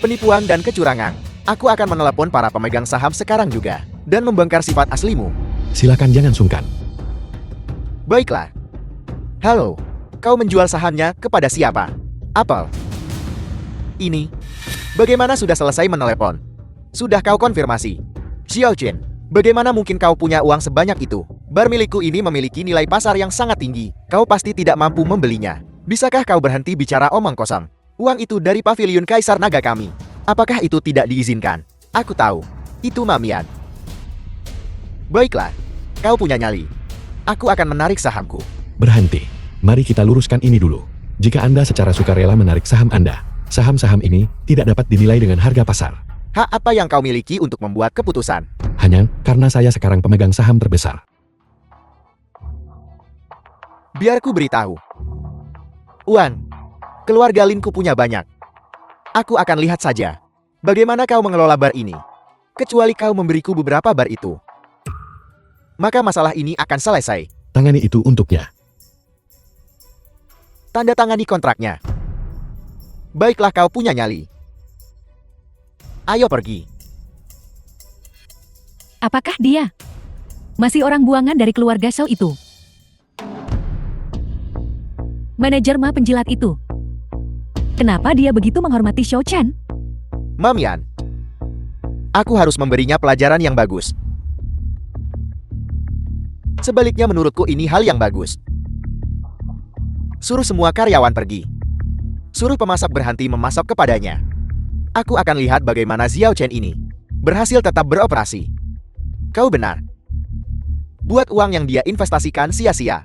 Penipuan dan kecurangan. Aku akan menelepon para pemegang saham sekarang juga, dan membongkar sifat aslimu. Silakan jangan sungkan. Baiklah. Halo. Kau menjual sahamnya kepada siapa? Apel. Ini. Bagaimana sudah selesai menelepon? Sudah kau konfirmasi? Xiao Chen, bagaimana mungkin kau punya uang sebanyak itu? Bar milikku ini memiliki nilai pasar yang sangat tinggi. Kau pasti tidak mampu membelinya. Bisakah kau berhenti bicara omong kosong? Uang itu dari pavilion Kaisar Naga kami. Apakah itu tidak diizinkan? Aku tahu. Itu Mamian. Baiklah. Kau punya nyali. Aku akan menarik sahamku. Berhenti. Mari kita luruskan ini dulu. Jika Anda secara sukarela menarik saham Anda, saham-saham ini tidak dapat dinilai dengan harga pasar. Hak apa yang kau miliki untuk membuat keputusan? Hanya karena saya sekarang pemegang saham terbesar. Biar ku beritahu. Wan, keluarga Linku punya banyak. Aku akan lihat saja. Bagaimana kau mengelola bar ini? Kecuali kau memberiku beberapa bar itu, maka masalah ini akan selesai. Tangani itu untuknya. Tanda tangani kontraknya. Baiklah, kau punya nyali. Ayo pergi. Apakah dia masih orang buangan dari keluarga Xiao itu? Manajer Ma penjilat itu. Kenapa dia begitu menghormati Xiao Chan? Mamian, aku harus memberinya pelajaran yang bagus. Sebaliknya menurutku ini hal yang bagus. Suruh semua karyawan pergi. Suruh pemasak berhenti memasak kepadanya. Aku akan lihat bagaimana Xiao Chen ini berhasil tetap beroperasi. Kau benar. Buat uang yang dia investasikan sia-sia.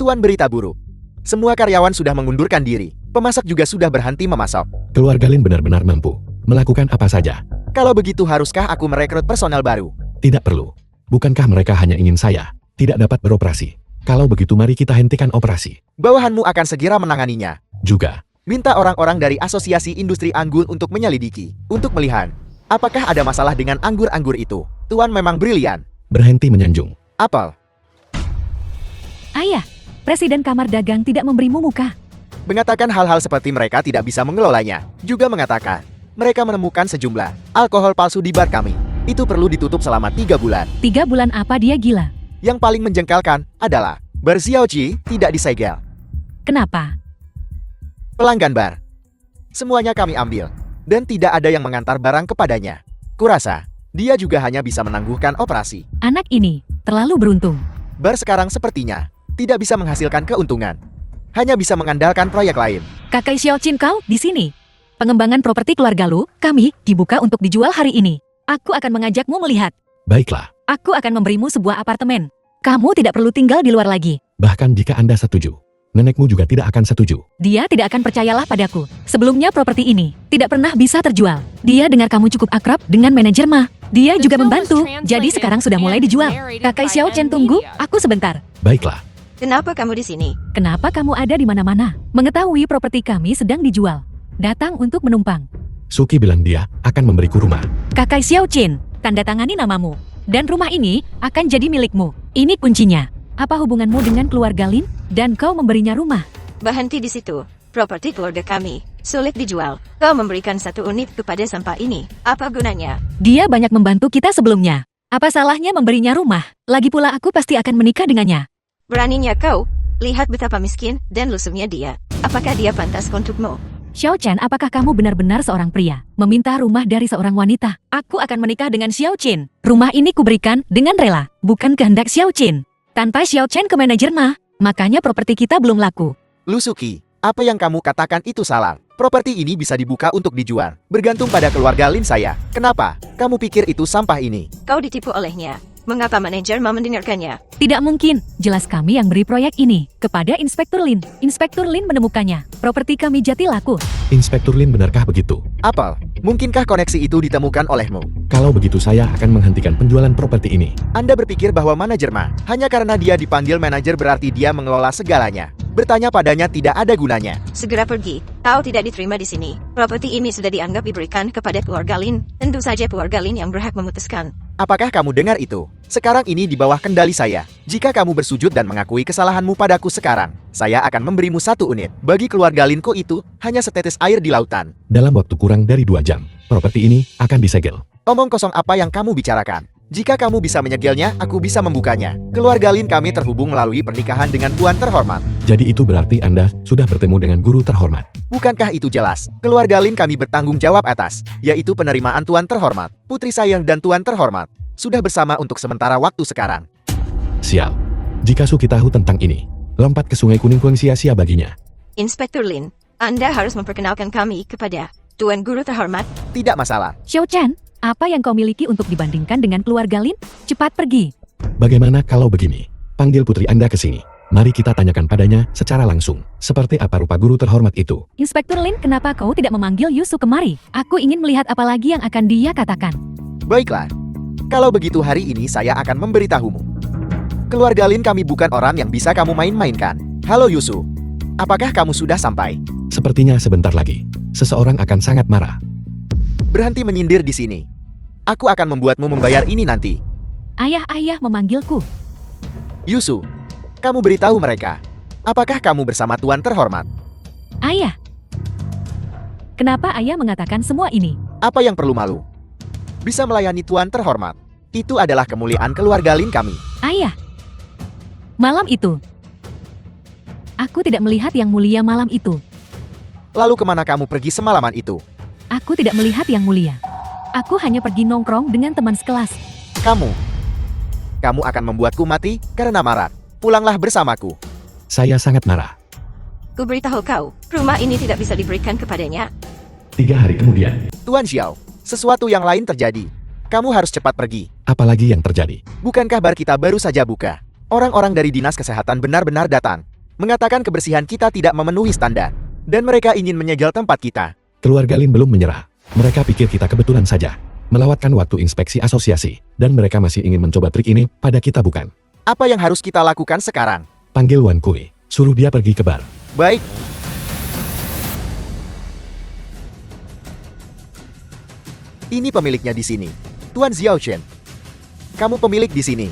Tuan, berita buruk. Semua karyawan sudah mengundurkan diri. Pemasak juga sudah berhenti memasak. Keluarga Lin benar-benar mampu melakukan apa saja. Kalau begitu, haruskah aku merekrut personel baru? Tidak perlu. Bukankah mereka hanya ingin saya tidak dapat beroperasi? Kalau begitu mari kita hentikan operasi. Bawahanmu akan segera menanganinya. Juga. Minta orang-orang dari Asosiasi Industri Anggur untuk menyelidiki, untuk melihat apakah ada masalah dengan anggur-anggur itu. Tuan memang brilian. Berhenti menyanjung. Apel, Ayah, Presiden Kamar Dagang tidak memberimu muka. mengatakan hal-hal seperti mereka tidak bisa mengelolanya. Juga mengatakan mereka menemukan sejumlah alkohol palsu di bar kami. Itu perlu ditutup selama 3 bulan. 3 bulan apa dia gila? Yang paling menjengkelkan adalah bar Xiaoji tidak disegel. Kenapa? Pelanggan bar, semuanya kami ambil, dan tidak ada yang mengantar barang kepadanya. Kurasa, dia juga hanya bisa menangguhkan operasi. Anak ini terlalu beruntung. Bar sekarang sepertinya tidak bisa menghasilkan keuntungan. Hanya bisa mengandalkan proyek lain. Kakak Xiao Chin, kau di sini. Pengembangan properti keluarga Lu, kami dibuka untuk dijual hari ini. Aku akan mengajakmu melihat. Baiklah. Aku akan memberimu sebuah apartemen. Kamu tidak perlu tinggal di luar lagi. Bahkan jika Anda setuju, nenekmu juga tidak akan setuju. Dia tidak akan percayalah padaku. Sebelumnya properti ini tidak pernah bisa terjual. Dia dengar kamu cukup akrab dengan manajer Ma. Dia juga membantu, jadi sekarang sudah mulai dijual. Kakak Xiao Chen, tunggu, aku sebentar. Baiklah. Kenapa kamu di sini? Kenapa kamu ada di mana-mana? Mengetahui properti kami sedang dijual. Datang untuk menumpang. Suki bilang dia akan memberiku rumah. Kakak Xiao Chin, tanda tangani namamu. Dan rumah ini akan jadi milikmu. Ini kuncinya. Apa hubunganmu dengan keluarga Lin? Dan kau memberinya rumah? Berhenti di situ. Properti keluarga kami sulit dijual. Kau memberikan 1 unit kepada sampah ini. Apa gunanya? Dia banyak membantu kita sebelumnya. Apa salahnya memberinya rumah? Lagi pula aku pasti akan menikah dengannya. Beraninya kau? Lihat betapa miskin dan lusuhnya dia. Apakah dia pantas untukmu? Xiao Chen, apakah kamu benar-benar seorang pria? Meminta rumah dari seorang wanita. Aku akan menikah dengan Xiao Chen. Rumah ini kuberikan dengan rela, bukan kehendak Xiao Chen. Tanpa Xiao Chen ke manajer mah, makanya properti kita belum laku. Lusuki, apa yang kamu katakan itu salah. Properti ini bisa dibuka untuk dijual. Bergantung pada keluarga Lin saya. Kenapa? Kamu pikir itu sampah ini? Kau ditipu olehnya. Mengapa manajer mau mendengarkannya? Tidak mungkin, jelas kami yang beri proyek ini kepada Inspektur Lin. Inspektur Lin menemukannya. Properti kami jadi laku. Inspektur Lin, benarkah begitu? Apel, mungkinkah koneksi itu ditemukan olehmu? Kalau begitu saya akan menghentikan penjualan properti ini. Anda berpikir bahwa manajer mah, hanya karena dia dipanggil manajer berarti dia mengelola segalanya. Bertanya padanya tidak ada gunanya. Segera pergi. Kau tidak diterima di sini. Properti ini sudah dianggap diberikan kepada keluarga Lin. Tentu saja keluarga Lin yang berhak memutuskan. Apakah kamu dengar itu? Sekarang ini di bawah kendali saya. Jika kamu bersujud dan mengakui kesalahanmu padaku sekarang, saya akan memberimu 1 unit. Bagi keluarga Linku itu, hanya setetes air di lautan. Dalam waktu kurang dari 2 jam, properti ini akan disegel. Omong kosong apa yang kamu bicarakan? Jika kamu bisa menyegelnya, aku bisa membukanya. Keluarga Lin kami terhubung melalui pernikahan dengan tuan terhormat. Jadi itu berarti Anda sudah bertemu dengan guru terhormat. Bukankah itu jelas? Keluarga Lin kami bertanggung jawab atas, yaitu penerimaan tuan terhormat. Putri saya dan tuan terhormat sudah bersama untuk sementara waktu sekarang. Sial. Jika Suki tahu tentang ini, lompat ke Sungai Kuning pun sia-sia baginya. Inspektur Lin, Anda harus memperkenalkan kami kepada tuan guru terhormat. Tidak masalah. Xiao Chen, apa yang kau miliki untuk dibandingkan dengan keluarga Lin? Cepat pergi. Bagaimana kalau begini? Panggil putri Anda ke sini. Mari kita tanyakan padanya secara langsung. Seperti apa rupa guru terhormat itu? Inspektur Lin, kenapa kau tidak memanggil Yusu kemari? Aku ingin melihat apa lagi yang akan dia katakan. Baiklah. Kalau begitu hari ini saya akan memberitahumu. Keluarga Lin kami bukan orang yang bisa kamu main-mainkan. Halo Yusu. Apakah kamu sudah sampai? Sepertinya sebentar lagi, seseorang akan sangat marah. Berhenti menyindir di sini. Aku akan membuatmu membayar ini nanti. Ayah memanggilku. Yusu, kamu beritahu mereka. Apakah kamu bersama tuan terhormat? Ayah. Kenapa ayah mengatakan semua ini? Apa yang perlu malu? Bisa melayani tuan terhormat. Itu adalah kemuliaan keluarga Lin kami. Ayah. Malam itu. Aku tidak melihat yang mulia malam itu. Lalu kemana kamu pergi semalaman itu? Aku tidak melihat yang mulia. Aku hanya pergi nongkrong dengan teman sekelas. Kamu akan membuatku mati karena marah. Pulanglah bersamaku. Saya sangat marah. Ku beritahu kau, rumah ini tidak bisa diberikan kepadanya. 3 hari kemudian, Tuan Xiao, sesuatu yang lain terjadi. Kamu harus cepat pergi. apalagi yang terjadi? Bukankah bar kita baru saja buka? Orang-orang dari dinas kesehatan benar-benar datang. Mengatakan kebersihan kita tidak memenuhi standar. Dan mereka ingin menyegel tempat kita. Keluarga Lin belum menyerah. Mereka pikir kita kebetulan saja melewatkan waktu inspeksi asosiasi. Dan mereka masih ingin mencoba trik ini pada kita bukan. Apa yang harus kita lakukan sekarang? Panggil Wan Kui. Suruh dia pergi ke bar. Baik. Ini pemiliknya di sini. Tuan Xiao Chen. Kamu pemilik di sini.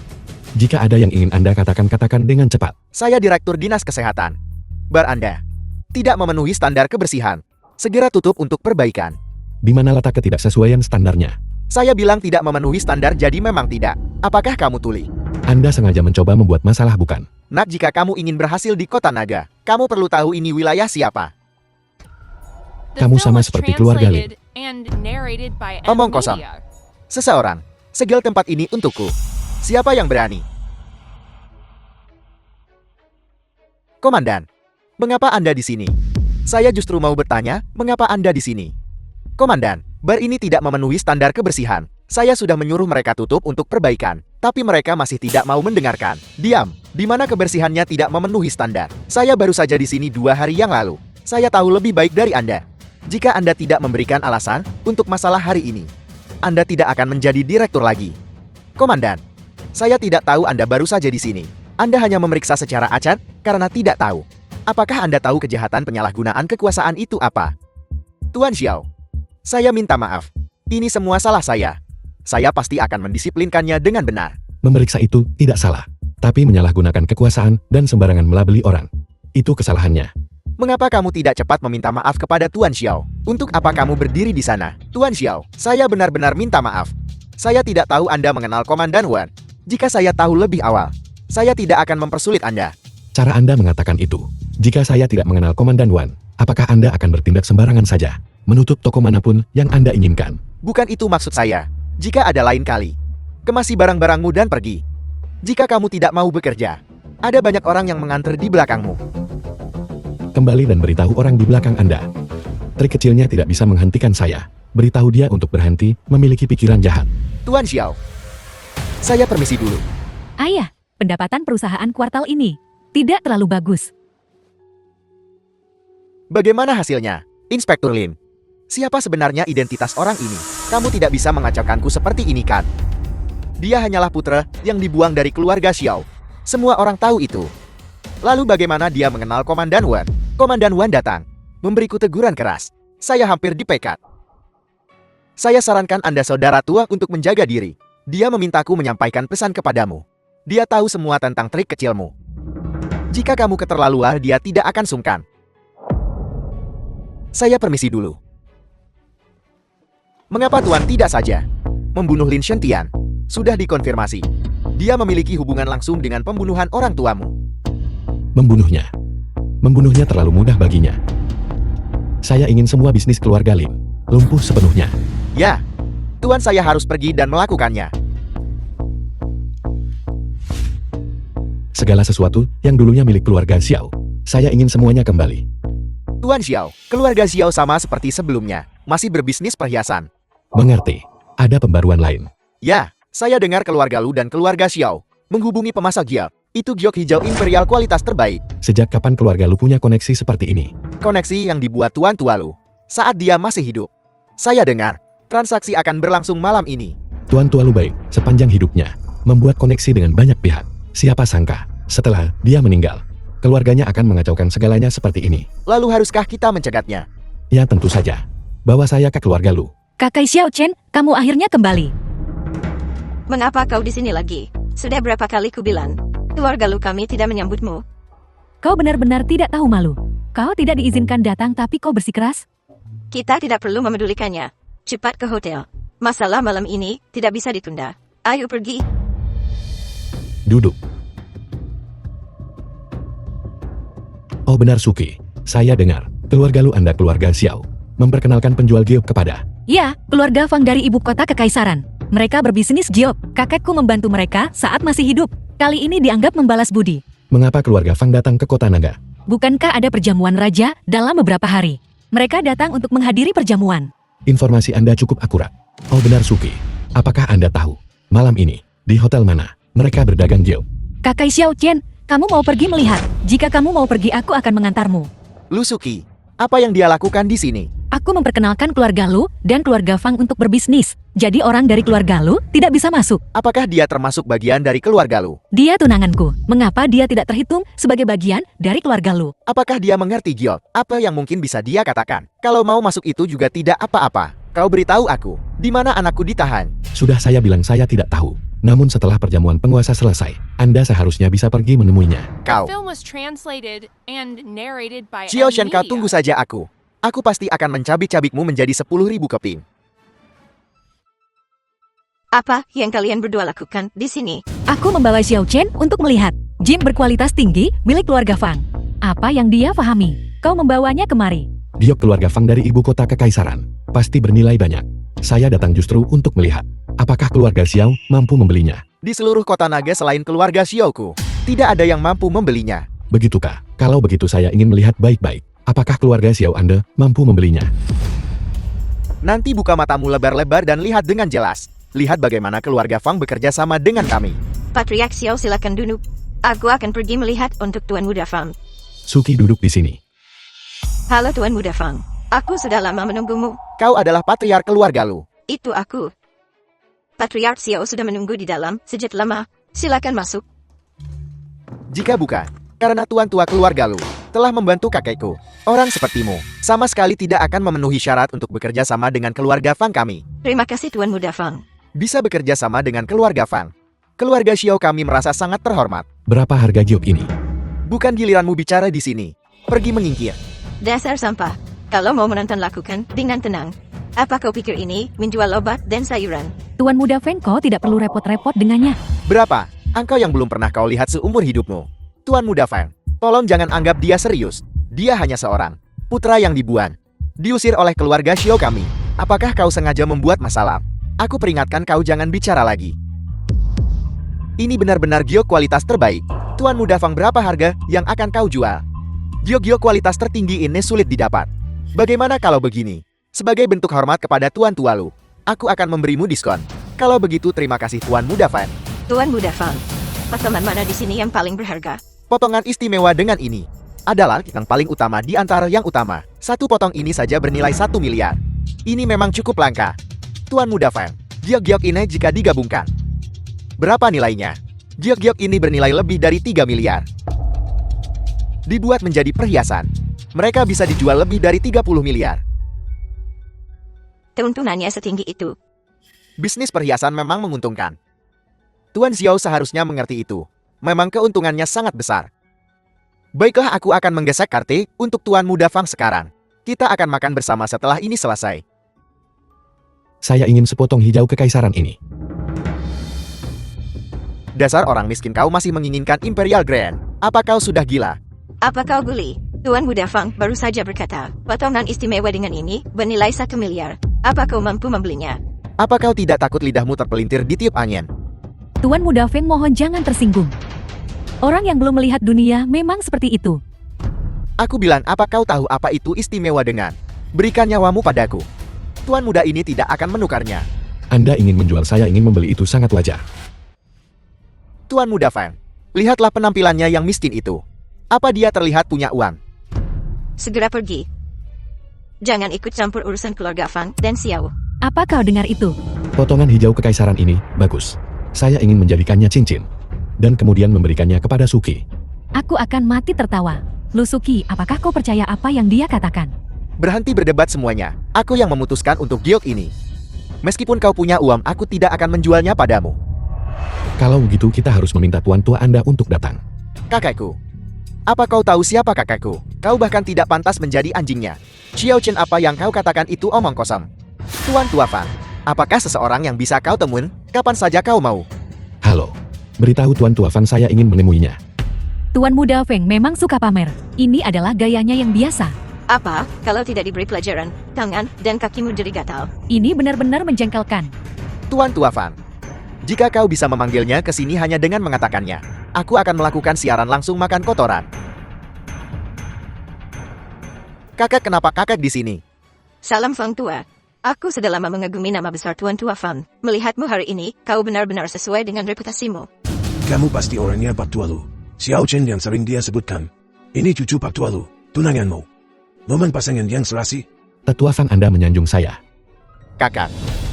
Jika ada yang ingin Anda katakan dengan cepat. Saya Direktur Dinas Kesehatan. Bar Anda tidak memenuhi standar kebersihan. Segera tutup untuk perbaikan. Di mana letak ketidaksesuaian standarnya? Saya bilang tidak memenuhi standar jadi memang tidak. Apakah kamu tuli? Anda sengaja mencoba membuat masalah bukan? Nak, jika kamu ingin berhasil di kota naga, kamu perlu tahu ini wilayah siapa. The Kamu film sama was seperti keluarga Lin. translated and narrated by M Omong kosong. Media. Seseorang, segel tempat ini untukku. Siapa yang berani? Komandan, mengapa Anda di sini? Saya justru mau bertanya, mengapa Anda di sini? Komandan, bar ini tidak memenuhi standar kebersihan. Saya sudah menyuruh mereka tutup untuk perbaikan, tapi mereka masih tidak mau mendengarkan. Diam, di mana kebersihannya tidak memenuhi standar. Saya baru saja di sini 2 hari yang lalu. Saya tahu lebih baik dari Anda. Jika Anda tidak memberikan alasan untuk masalah hari ini, Anda tidak akan menjadi direktur lagi. Komandan, saya tidak tahu Anda baru saja di sini. Anda hanya memeriksa secara acak karena tidak tahu. Apakah Anda tahu kejahatan penyalahgunaan kekuasaan itu apa? Tuan Xiao, saya minta maaf. Ini semua salah saya. Saya pasti akan mendisiplinkannya dengan benar. Memeriksa itu tidak salah. Tapi menyalahgunakan kekuasaan dan sembarangan melabeli orang. Itu kesalahannya. Mengapa kamu tidak cepat meminta maaf kepada Tuan Xiao? Untuk apa kamu berdiri di sana? Tuan Xiao, saya benar-benar minta maaf. Saya tidak tahu Anda mengenal Komandan Wan. Jika saya tahu lebih awal, Saya tidak akan mempersulit Anda. Cara Anda mengatakan itu. Jika saya tidak mengenal Komandan Wan, apakah Anda akan bertindak sembarangan saja, menutup toko manapun yang Anda inginkan? Bukan itu maksud saya. Jika ada lain kali, kemasi barang-barangmu dan pergi. Jika kamu tidak mau bekerja, ada banyak orang yang mengantar di belakangmu. Kembali dan beritahu orang di belakang Anda. Trik kecilnya tidak bisa menghentikan saya. Beritahu dia untuk berhenti memiliki pikiran jahat. Tuan Xiao, saya permisi dulu. Ayah, pendapatan perusahaan kuartal ini tidak terlalu bagus. Bagaimana hasilnya, Inspektur Lin? Siapa sebenarnya identitas orang ini? Kamu tidak bisa mengacaukanku seperti ini kan? Dia hanyalah putra yang dibuang dari keluarga Xiao. Semua orang tahu itu. Lalu bagaimana dia mengenal Komandan Wan? Komandan Wan datang, memberiku teguran keras. Saya hampir dipecat. Saya sarankan Anda saudara tua untuk menjaga diri. Dia memintaku menyampaikan pesan kepadamu. Dia tahu semua tentang trik kecilmu. Jika kamu keterlaluan, dia tidak akan sungkan. Saya permisi dulu. Mengapa Tuan tidak saja membunuh Lin Shenqian? Sudah dikonfirmasi. Dia memiliki hubungan langsung dengan pembunuhan orang tuamu. Membunuhnya. Membunuhnya terlalu mudah baginya. Saya ingin semua bisnis keluarga Lin lumpuh sepenuhnya. Ya, Tuan, saya harus pergi dan melakukannya. Segala sesuatu yang dulunya milik keluarga Xiao, saya ingin semuanya kembali. Tuan Xiao, keluarga Xiao sama seperti sebelumnya, masih berbisnis perhiasan. Mengerti? Ada pembaruan lain. Ya, saya dengar keluarga Lu dan keluarga Xiao menghubungi pemasok giok. Itu giok hijau imperial kualitas terbaik. Sejak kapan keluarga Lu punya koneksi seperti ini? Koneksi yang dibuat Tuan tua Lu saat dia masih hidup. Saya dengar, transaksi akan berlangsung malam ini. Tuan tua Lu baik sepanjang hidupnya, membuat koneksi dengan banyak pihak. Siapa sangka, setelah dia meninggal, keluarganya akan mengacaukan segalanya seperti ini. Lalu haruskah kita mencegatnya? Ya tentu saja. Bawa saya ke keluarga Lu. Kakak Xiao Chen, kamu akhirnya kembali. Mengapa kau di sini lagi? Sudah berapa kali ku bilang, keluarga Lu kami tidak menyambutmu. Kau benar-benar tidak tahu malu. Kau tidak diizinkan datang tapi kau bersikeras. Kita tidak perlu memedulikannya. Cepat ke hotel. Masalah malam ini tidak bisa ditunda. Ayo pergi. Duduk. Oh benar Suki, saya dengar, keluarga Lu Anda keluarga Xiao, memperkenalkan penjual giok kepada. Ya, keluarga Fang dari ibu kota kekaisaran. Mereka berbisnis giok. Kakekku membantu mereka saat masih hidup. Kali ini dianggap membalas budi. Mengapa keluarga Fang datang ke kota naga? Bukankah ada perjamuan raja dalam beberapa hari? Mereka datang untuk menghadiri perjamuan. Informasi Anda cukup akurat. Oh benar Suki, apakah Anda tahu, malam ini, di hotel mana, mereka berdagang giok? Kakak Xiao Chen, kamu mau pergi melihat? Jika kamu mau pergi, aku akan mengantarmu. Lu Suki, apa yang dia lakukan di sini? Aku memperkenalkan keluarga Lu dan keluarga Fang untuk berbisnis. Jadi orang dari keluarga Lu tidak bisa masuk. Apakah dia termasuk bagian dari keluarga Lu? Dia tunanganku. Mengapa dia tidak terhitung sebagai bagian dari keluarga Lu? Apakah dia mengerti giok? Apa yang mungkin bisa dia katakan? Kalau mau masuk itu juga tidak apa-apa. Kau beritahu aku, di mana anakku ditahan? Sudah saya bilang saya tidak tahu. Namun setelah perjamuan penguasa selesai, Anda seharusnya bisa pergi menemuinya. Kau, Film was translated and narrated by Xiao Shen, kau Media. tunggu saja aku. Aku pasti akan mencabik-cabikmu menjadi 10.000 keping. Apa yang kalian berdua lakukan di sini? Aku membawa Xiao Chen untuk melihat gym berkualitas tinggi milik keluarga Fang. Apa yang dia pahami? Kau membawanya kemari. Giok keluarga Fang dari ibu kota kekaisaran, pasti bernilai banyak. Saya datang justru untuk melihat, apakah keluarga Xiao mampu membelinya. Di seluruh kota naga selain keluarga Xiaoku, tidak ada yang mampu membelinya. Begitukah? Kalau begitu saya ingin melihat baik-baik. Apakah keluarga Xiao Anda mampu membelinya? Nanti buka matamu lebar-lebar dan lihat dengan jelas. Lihat bagaimana keluarga Fang bekerja sama dengan kami. Patriark Xiao silakan duduk. Aku akan pergi melihat untuk Tuan Muda Fang. Suki duduk di sini. Halo Tuan Muda Fang. Aku sudah lama menunggumu. Kau adalah patriark keluarga Lu. Itu aku. Patriark Xiao sudah menunggu di dalam sejak lama. Silakan masuk. Jika bukan, karena tuan tua keluarga Lu telah membantu kakekku, orang sepertimu sama sekali tidak akan memenuhi syarat untuk bekerja sama dengan keluarga Fang kami. Terima kasih Tuan Muda Fang. Bisa bekerja sama dengan keluarga Fang. Keluarga Xiao kami merasa sangat terhormat. Berapa harga giok ini? Bukan giliranmu bicara di sini. Pergi menyingkir. Dasar sampah. Kalau mau menonton lakukan dengan tenang. Apa kau pikir ini menjual obat dan sayuran? Tuan muda Feng, kau tidak perlu repot-repot dengannya. Berapa? Engkau yang belum pernah kau lihat seumur hidupmu. Tuan Muda Fang, tolong jangan anggap dia serius. Dia hanya seorang putra yang dibuang. Diusir oleh keluarga Xiao kami. Apakah kau sengaja membuat masalah? Aku peringatkan kau jangan bicara lagi. Ini benar-benar giok kualitas terbaik. Tuan Muda Fang, berapa harga yang akan kau jual? Giok-giok kualitas tertinggi ini sulit didapat. Bagaimana kalau begini? Sebagai bentuk hormat kepada Tuan Tualu, aku akan memberimu diskon. Kalau begitu terima kasih Tuan Muda Fang. Tuan Muda Fang, potongan mana di sini yang paling berharga? Potongan istimewa dengan ini adalah yang paling utama di antara yang utama. Satu potong ini saja bernilai 1 miliar. Ini memang cukup langka. Tuan Muda Fang, giok-giok ini jika digabungkan, berapa nilainya? Giok-giok ini bernilai lebih dari 3 miliar. Dibuat menjadi perhiasan, mereka bisa dijual lebih dari 30 miliar. Keuntungannya setinggi itu. Bisnis perhiasan memang menguntungkan. Tuan Xiao seharusnya mengerti itu. Memang keuntungannya sangat besar. Baiklah, aku akan menggesek kartu untuk Tuan Muda Fang sekarang. Kita akan makan bersama setelah ini selesai. Saya ingin sepotong hijau kekaisaran ini. Dasar orang miskin, kau masih menginginkan Imperial Grand. Apa kau sudah gila? Apa kau guli? Tuan Muda Fang baru saja berkata, potongan istimewa dengan ini bernilai 1 miliar. Apa kau mampu membelinya? Apa kau tidak takut lidahmu terpelintir ditiup angin? Tuan Muda Feng, mohon jangan tersinggung. Orang yang belum melihat dunia memang seperti itu. Aku bilang, apa kau tahu apa itu istimewa dengan berikan nyawamu padaku? Tuan muda ini tidak akan menukarnya. Anda ingin menjual, saya ingin membeli, itu sangat wajar. Tuan Muda Fang, lihatlah penampilannya yang miskin itu. Apa dia terlihat punya uang? Segera pergi. Jangan ikut campur urusan keluarga Fang dan Xiao. Apa kau dengar itu? Potongan hijau kekaisaran ini bagus. Saya ingin menjadikannya cincin dan kemudian memberikannya kepada Suki. Aku akan mati tertawa. Lu Suki, apakah kau percaya apa yang dia katakan? Berhenti berdebat semuanya. Aku yang memutuskan untuk giok ini. Meskipun kau punya uang, aku tidak akan menjualnya padamu. Kalau begitu kita harus meminta tuan tua Anda untuk datang. Kakakku. Apa kau tahu siapa kakakku? Kau bahkan tidak pantas menjadi anjingnya. Xiao Chen, apa yang kau katakan itu omong kosong. Tuan Tua Fang, apakah seseorang yang bisa kau temuin kapan saja kau mau? Halo. Beritahu Tuan Tua Fang saya ingin menemuinya. Tuan Muda Feng memang suka pamer. Ini adalah gayanya yang biasa. Apa, kalau tidak diberi pelajaran, tangan dan kakimu jadi gatal? Ini benar-benar menjengkelkan. Tuan Tua Fang, jika kau bisa memanggilnya ke sini hanya dengan mengatakannya, aku akan melakukan siaran langsung makan kotoran. Kakak, kenapa kakak di sini? Salam Fang Tua. Aku sudah lama mengagumi nama besar Tuan Tua Fang. Melihatmu hari ini, kau benar-benar sesuai dengan reputasimu. Kamu pasti orangnya Pak Tualu. Xiao Chen yang sering dia sebutkan. Ini cucu Pak Tualu, tunanganmu. Momen pasangan yang serasi. Tetua Fang, Anda menyanjung saya. Kakak,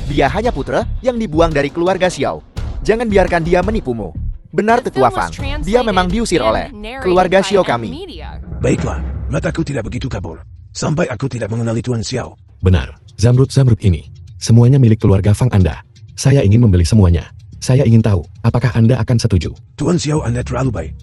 dia hanya putra yang dibuang dari keluarga Xiao. Jangan biarkan dia menipumu. Benar, The Tetua film was Fang. Dia translated memang diusir and oleh narrated keluarga by Xiao Ant kami. Media. Baiklah, mataku tidak begitu kabur. Sampai aku tidak mengenali Tuan Xiao. Benar, zamrud-zamrud ini semuanya milik keluarga Fang Anda. Saya ingin membeli semuanya. Saya ingin tahu, apakah Anda akan setuju? Tuan Xiao, Anda terlalu baik.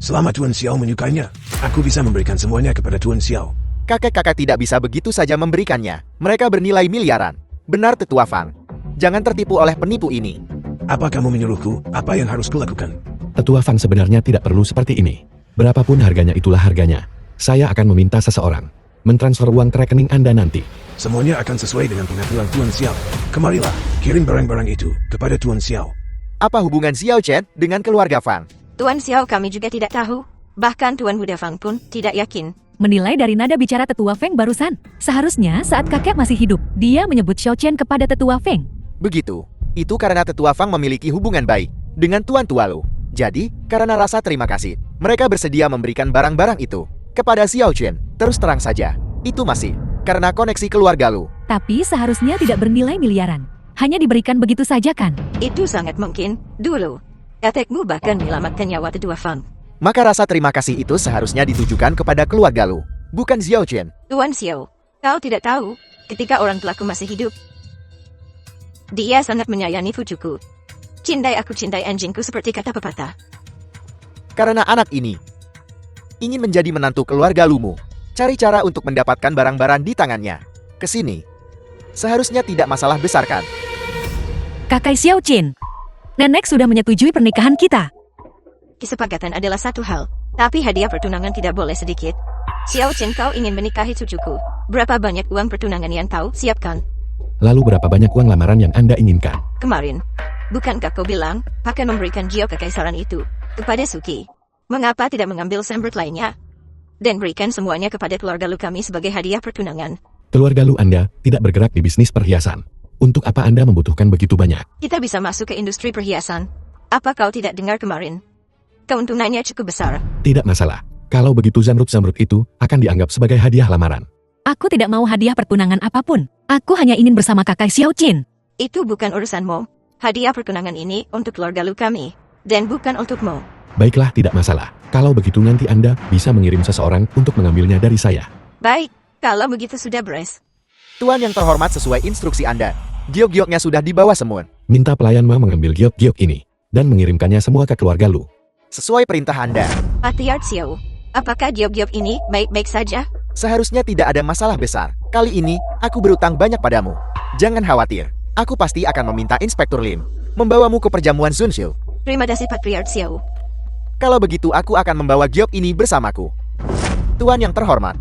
Selama Tuan Xiao menyukainya, aku bisa memberikan semuanya kepada Tuan Xiao. Kakak-kakak tidak bisa begitu saja memberikannya. Mereka bernilai miliaran. Benar, Tetua Fang. Jangan tertipu oleh penipu ini. Apa kamu menyuruhku? Apa yang harus kulakukan? Tetua Fang, sebenarnya tidak perlu seperti ini. Berapapun harganya itulah harganya. Saya akan meminta seseorang mentransfer uang ke rekening Anda nanti. Semuanya akan sesuai dengan pengaturan Tuan Xiao. Kemarilah, kirim barang-barang itu kepada Tuan Xiao. Apa hubungan Xiao Chen dengan keluarga Fang? Tuan Xiao kami juga tidak tahu. Bahkan Tuan Muda Fang pun tidak yakin. Menilai dari nada bicara Tetua Feng barusan, seharusnya saat kakek masih hidup, dia menyebut Xiao Chen kepada Tetua Feng. Begitu. Itu karena Tetua Fang memiliki hubungan baik dengan Tuan Tualu. Jadi, karena rasa terima kasih, mereka bersedia memberikan barang-barang itu kepada Xiao Chen. Terus terang saja, itu masih karena koneksi keluarga lu. Tapi seharusnya tidak bernilai miliaran. Hanya diberikan begitu saja kan? Itu sangat mungkin. Dulu, kakekmu bahkan menyelamatkan nyawa Tetua Fang. Maka rasa terima kasih itu seharusnya ditujukan kepada keluarga lu, bukan Xiao Chen. Tuan Xiao, kau tidak tahu, ketika orang tuaku masih hidup, dia sangat menyayangi cucuku. Cintai aku, cintai anjingku, seperti kata pepatah. Karena anak ini ingin menjadi menantu keluarga lumu, cari cara untuk mendapatkan barang-barang di tangannya. Kesini, seharusnya tidak masalah besar kan? Kakak Xiao Chen, nenek sudah menyetujui pernikahan kita. Kesepakatan adalah satu hal, tapi hadiah pertunangan tidak boleh sedikit. Xiao Chen, kau ingin menikahi cucuku. Berapa banyak uang pertunangan yang kau siapkan? Lalu berapa banyak uang lamaran yang Anda inginkan? Kemarin, bukankah kau bilang akan memberikan Jiao kekaisaran itu kepada Suki? Mengapa tidak mengambil sembrut lainnya dan berikan semuanya kepada keluarga lu kami sebagai hadiah pertunangan? Keluarga Lu Anda tidak bergerak di bisnis perhiasan. Untuk apa Anda membutuhkan begitu banyak? Kita bisa masuk ke industri perhiasan. Apa kau tidak dengar kemarin? Keuntungannya cukup besar. Tidak masalah. Kalau begitu zamrud-zamrud itu akan dianggap sebagai hadiah lamaran. Aku tidak mau hadiah pertunangan apapun. Aku hanya ingin bersama kakak Xiao Chen. Itu bukan urusanmu. Hadiah pertunangan ini untuk keluarga lu kami, dan bukan untukmu. Baiklah, tidak masalah. Kalau begitu nanti Anda bisa mengirim seseorang untuk mengambilnya dari saya. Baik, kalau begitu sudah beres. Tuan yang terhormat, sesuai instruksi Anda. Giok-gioknya sudah dibawa semua. Minta pelayan Ma mengambil giok-giok ini dan mengirimkannya semua ke keluarga Lu. Sesuai perintah Anda. Patriarch Xiao, apakah giok-giok ini baik-baik saja? Seharusnya tidak ada masalah besar. Kali ini, aku berutang banyak padamu. Jangan khawatir. Aku pasti akan meminta Inspektur Lin membawamu ke perjamuan Zunxiu. Terima kasih Patriarch Xiao. Kalau begitu aku akan membawa giok ini bersamaku. Tuan yang terhormat,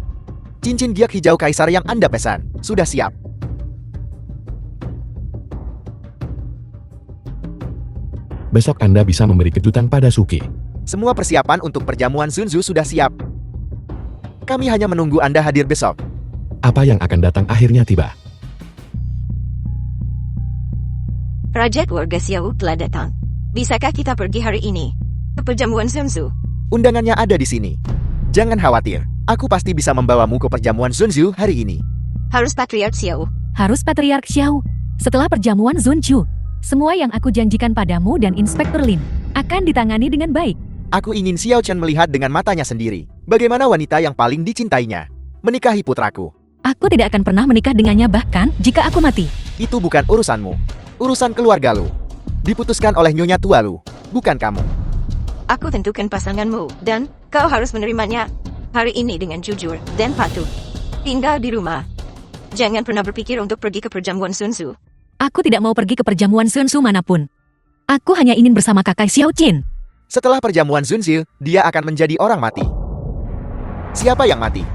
cincin giok hijau kaisar yang Anda pesan sudah siap. Besok Anda bisa memberi kejutan pada Suki. Semua persiapan untuk perjamuan Zunzu sudah siap. Kami hanya menunggu Anda hadir besok. Apa yang akan datang akhirnya tiba. Raja keluarga Xiao telah datang. Bisakah kita pergi hari ini ke perjamuan Zunzu? Undangannya ada di sini. Jangan khawatir, aku pasti bisa membawamu ke perjamuan Zunzu hari ini. Harus Patriarch Xiao. Harus Patriarch Xiao. Setelah perjamuan Zunchu, semua yang aku janjikan padamu dan Inspektur Lin akan ditangani dengan baik. Aku ingin Xiao Chen melihat dengan matanya sendiri bagaimana wanita yang paling dicintainya menikahi putraku. Aku tidak akan pernah menikah dengannya bahkan jika aku mati. Itu bukan urusanmu. Urusan keluarga lu. Diputuskan oleh nyonya tua lu, bukan kamu. Aku tentukan pasanganmu, dan kau harus menerimanya hari ini dengan jujur dan patuh. Tinggal di rumah. Jangan pernah berpikir untuk pergi ke perjamuan Zunzu. Aku tidak mau pergi ke perjamuan Zunzu manapun. Aku hanya ingin bersama kakak Xiao Chen. Setelah perjamuan Zunzil, dia akan menjadi orang mati. Siapa yang mati?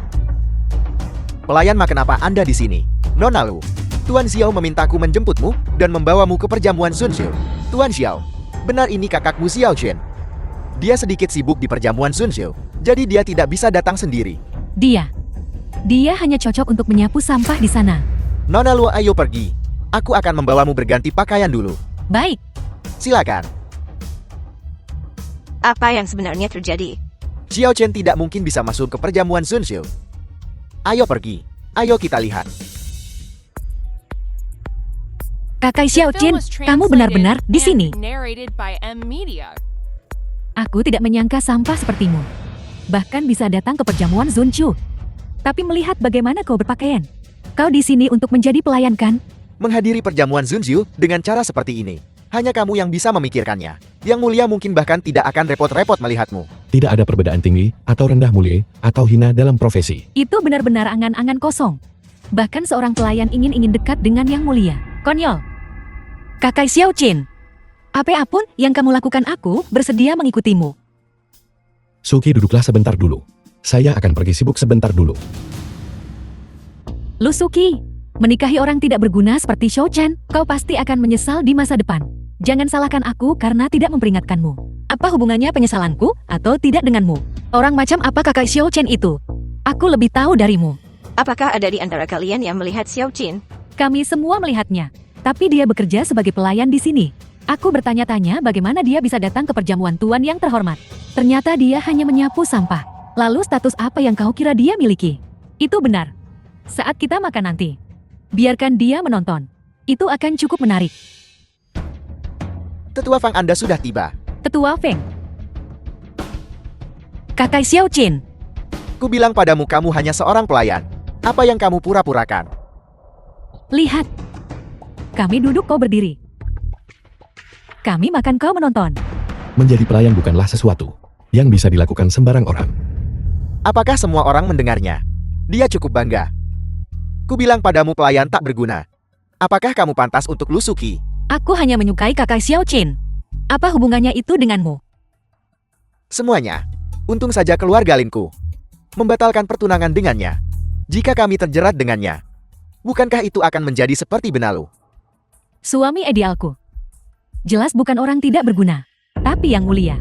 Pelayan Ma, kenapa Anda di sini? Nona Lu, Tuan Xiao memintaku menjemputmu dan membawamu ke perjamuan Zunzil. Tuan Xiao, benar ini kakakmu Xiao Chen. Dia sedikit sibuk di perjamuan Zunzil, jadi dia tidak bisa datang sendiri. Dia hanya cocok untuk menyapu sampah di sana. Nona Lu, ayo pergi. Aku akan membawamu berganti pakaian dulu. Baik, Silakan. Apa yang sebenarnya terjadi? Xiao Chen tidak mungkin bisa masuk ke perjamuan Zunzil. Ayo pergi. Ayo kita lihat. kakak Xiao The Chen, film was kamu benar-benar translated di and sini. Narrated by M Media. Aku tidak menyangka sampah sepertimu bahkan bisa datang ke perjamuan Zunchu. Tapi melihat bagaimana kau berpakaian, kau di sini untuk menjadi pelayan kan? Menghadiri perjamuan Zunzil dengan cara seperti ini, hanya kamu yang bisa memikirkannya. Yang mulia mungkin bahkan tidak akan repot-repot melihatmu. Tidak ada perbedaan tinggi atau rendah, mulia atau hina dalam profesi. Itu benar-benar angan-angan kosong. Bahkan seorang pelayan ingin dekat dengan yang mulia. Konyol. Kakak Xiao Chen, apapun yang kamu lakukan, aku bersedia mengikutimu. Suki, duduklah sebentar dulu. Saya akan pergi sibuk sebentar dulu. Lu Suki, menikahi orang tidak berguna seperti Xiao Chen, kau pasti akan menyesal di masa depan. Jangan salahkan aku karena tidak memperingatkanmu. Apa hubungannya penyesalanku atau tidak denganmu? Orang macam apa kakak Xiao Chen itu? Aku lebih tahu darimu. Apakah ada di antara kalian yang melihat Xiao Chen? Kami semua melihatnya, tapi dia bekerja sebagai pelayan di sini. Aku bertanya-tanya bagaimana dia bisa datang ke perjamuan tuan yang terhormat. Ternyata dia hanya menyapu sampah. Lalu status apa yang kau kira dia miliki? Itu benar. Saat kita makan nanti, biarkan dia menonton. Itu akan cukup menarik. Tetua Fang, Anda sudah tiba. Tetua Feng. Kakak Xiao Chen, Ku bilang padamu kamu hanya seorang pelayan. Apa yang kamu pura-purakan? lihat. Kami duduk, kau berdiri. Kami makan, kau menonton. Menjadi pelayan bukanlah sesuatu yang bisa dilakukan sembarang orang. Apakah semua orang mendengarnya? Dia cukup bangga. Ku bilang padamu pelayan tak berguna. Apakah kamu pantas untuk Lusuki? Aku hanya menyukai kakak Xiao Chen. Apa hubungannya itu denganmu? Semuanya. Untung saja keluarga Linku membatalkan pertunangan dengannya. Jika kami terjerat dengannya, bukankah itu akan menjadi seperti Benalu? Suami idealku. Jelas bukan orang tidak berguna, tapi yang mulia.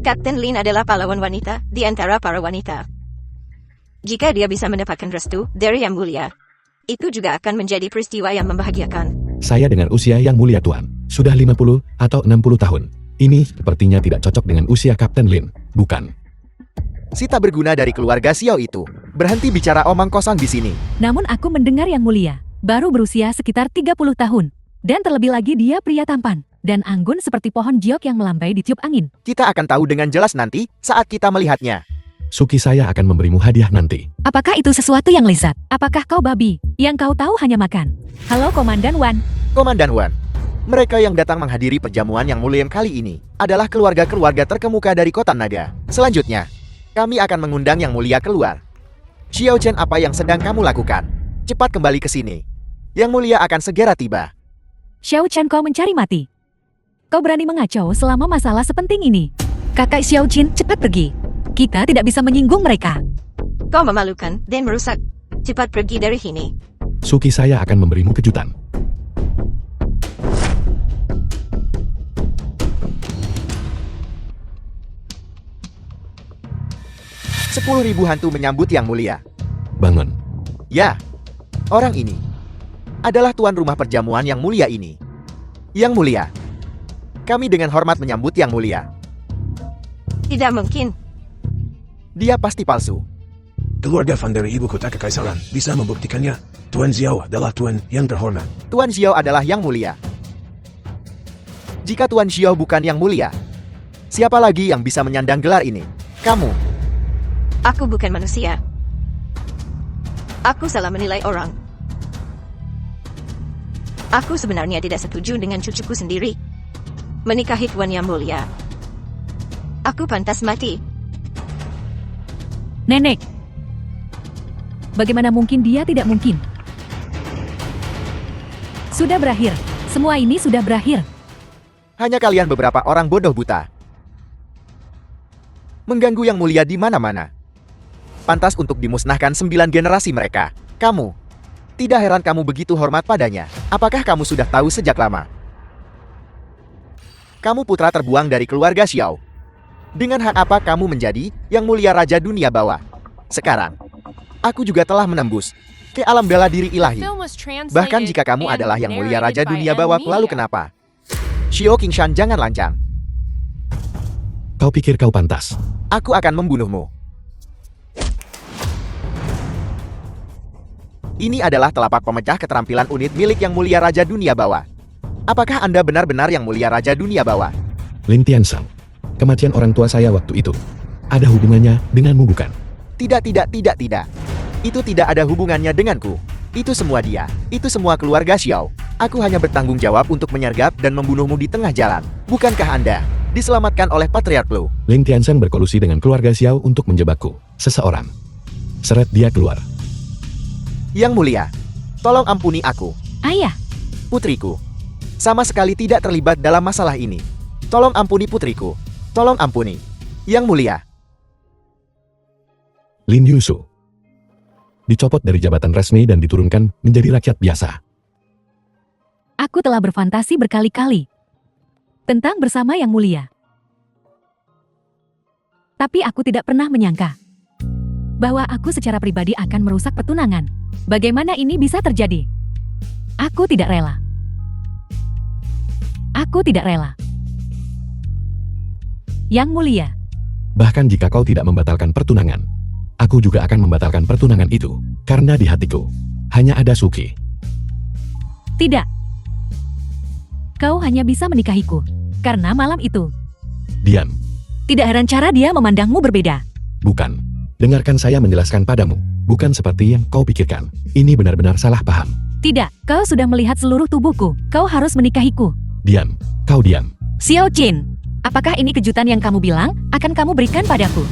Kapten Lin adalah pahlawan wanita di antara para wanita. Jika dia bisa mendapatkan restu dari Yang Mulia, itu juga akan menjadi peristiwa yang membahagiakan. Saya dengan usia yang mulia Tuan, sudah 50 atau 60 tahun. Ini sepertinya tidak cocok dengan usia Kapten Lin, bukan? Si tak berguna dari keluarga Xiao itu berhenti bicara omong kosong di sini. Namun aku mendengar Yang Mulia, baru berusia sekitar 30 tahun. Dan terlebih lagi dia pria tampan dan anggun seperti pohon jiok yang melambai ditiup angin. Kita akan tahu dengan jelas nanti saat kita melihatnya. Suki saya akan memberimu hadiah nanti. Apakah itu sesuatu yang lezat? Apakah kau babi? Yang kau tahu hanya makan. Halo Komandan Wan. Komandan Wan, mereka yang datang menghadiri perjamuan yang mulia kali ini adalah keluarga-keluarga terkemuka dari kota Naga. Selanjutnya, kami akan mengundang Yang Mulia keluar. Xiao Chen, apa yang sedang kamu lakukan? Cepat kembali ke sini. Yang Mulia akan segera tiba. Xiao Chen, kau mencari mati. Kau berani mengacau selama masalah sepenting ini. Kakak Xiao Chen, cepat pergi. Kita tidak bisa menyinggung mereka. Kau memalukan dan merusak. Cepat pergi dari sini. Suki saya akan memberimu kejutan. Sepuluh ribu hantu menyambut Yang Mulia. Bangun. Ya, orang ini adalah tuan rumah perjamuan Yang Mulia ini. Yang Mulia, kami dengan hormat menyambut Yang Mulia. Tidak mungkin. Dia pasti palsu. Keluarga Fan dari ibu kota kekaisaran bisa membuktikannya. Tuan Xiao adalah tuan yang terhormat. Tuan Xiao adalah Yang Mulia. Jika Tuan Xiao bukan Yang Mulia, siapa lagi yang bisa menyandang gelar ini? Kamu. Aku bukan manusia. Aku salah menilai orang. Aku sebenarnya tidak setuju dengan cucuku sendiri menikahi Tuan Yang Mulia. Aku pantas mati. Nenek. Bagaimana mungkin dia tidak mungkin? Sudah berakhir. Semua ini sudah berakhir. Hanya kalian beberapa orang bodoh buta. Mengganggu Yang Mulia di mana-mana. Pantas untuk dimusnahkan 9 generasi mereka. Kamu. Tidak heran kamu begitu hormat padanya. Apakah kamu sudah tahu sejak lama? Kamu putra terbuang dari keluarga Xiao. Dengan hak apa kamu menjadi Yang Mulia Raja Dunia Bawah? Sekarang, aku juga telah menembus ke alam bela diri ilahi. Film was translated Bahkan jika kamu and adalah Yang Mulia Raja narrated by Dunia Bawah, N-Media. lalu kenapa? Xiao Qingshan, jangan lancang. Kau pikir kau pantas? Aku akan membunuhmu. Ini adalah telapak pemecah keterampilan unit milik Yang Mulia Raja Dunia Bawah. Apakah Anda benar-benar Yang Mulia Raja Dunia Bawah? Lin Tiansang. Kematian orang tua saya waktu itu. Ada hubungannya denganmu bukan? Tidak. Itu tidak ada hubungannya denganku. Itu semua dia. Itu semua keluarga Xiao. Aku hanya bertanggung jawab untuk menyergap dan membunuhmu di tengah jalan. Bukankah Anda diselamatkan oleh Patriark Lu? Lin Tiansang berkolusi dengan keluarga Xiao untuk menjebakku. Seseorang. Seret dia keluar. Yang Mulia, tolong ampuni aku. Ayah. Putriku sama sekali tidak terlibat dalam masalah ini. Tolong ampuni putriku. Tolong ampuni. Yang Mulia. Lin Yusu. Dicopot dari jabatan resmi dan diturunkan menjadi rakyat biasa. Aku telah berfantasi berkali-kali tentang bersama Yang Mulia. Tapi aku tidak pernah menyangka bahwa aku secara pribadi akan merusak pertunangan. Bagaimana ini bisa terjadi? Aku tidak rela. Aku tidak rela. Yang Mulia. Bahkan jika kau tidak membatalkan pertunangan, aku juga akan membatalkan pertunangan itu. Karena di hatiku, hanya ada Suki. Tidak. Kau hanya bisa menikahiku. Karena malam itu. Diam. Tidak heran cara dia memandangmu berbeda. Bukan. Dengarkan saya menjelaskan padamu. Bukan seperti yang kau pikirkan. Ini benar-benar salah paham. Tidak, kau sudah melihat seluruh tubuhku. Kau harus menikahiku. Diam. Kau diam. Xiao Jin, apakah ini kejutan yang kamu bilang akan kamu berikan padaku?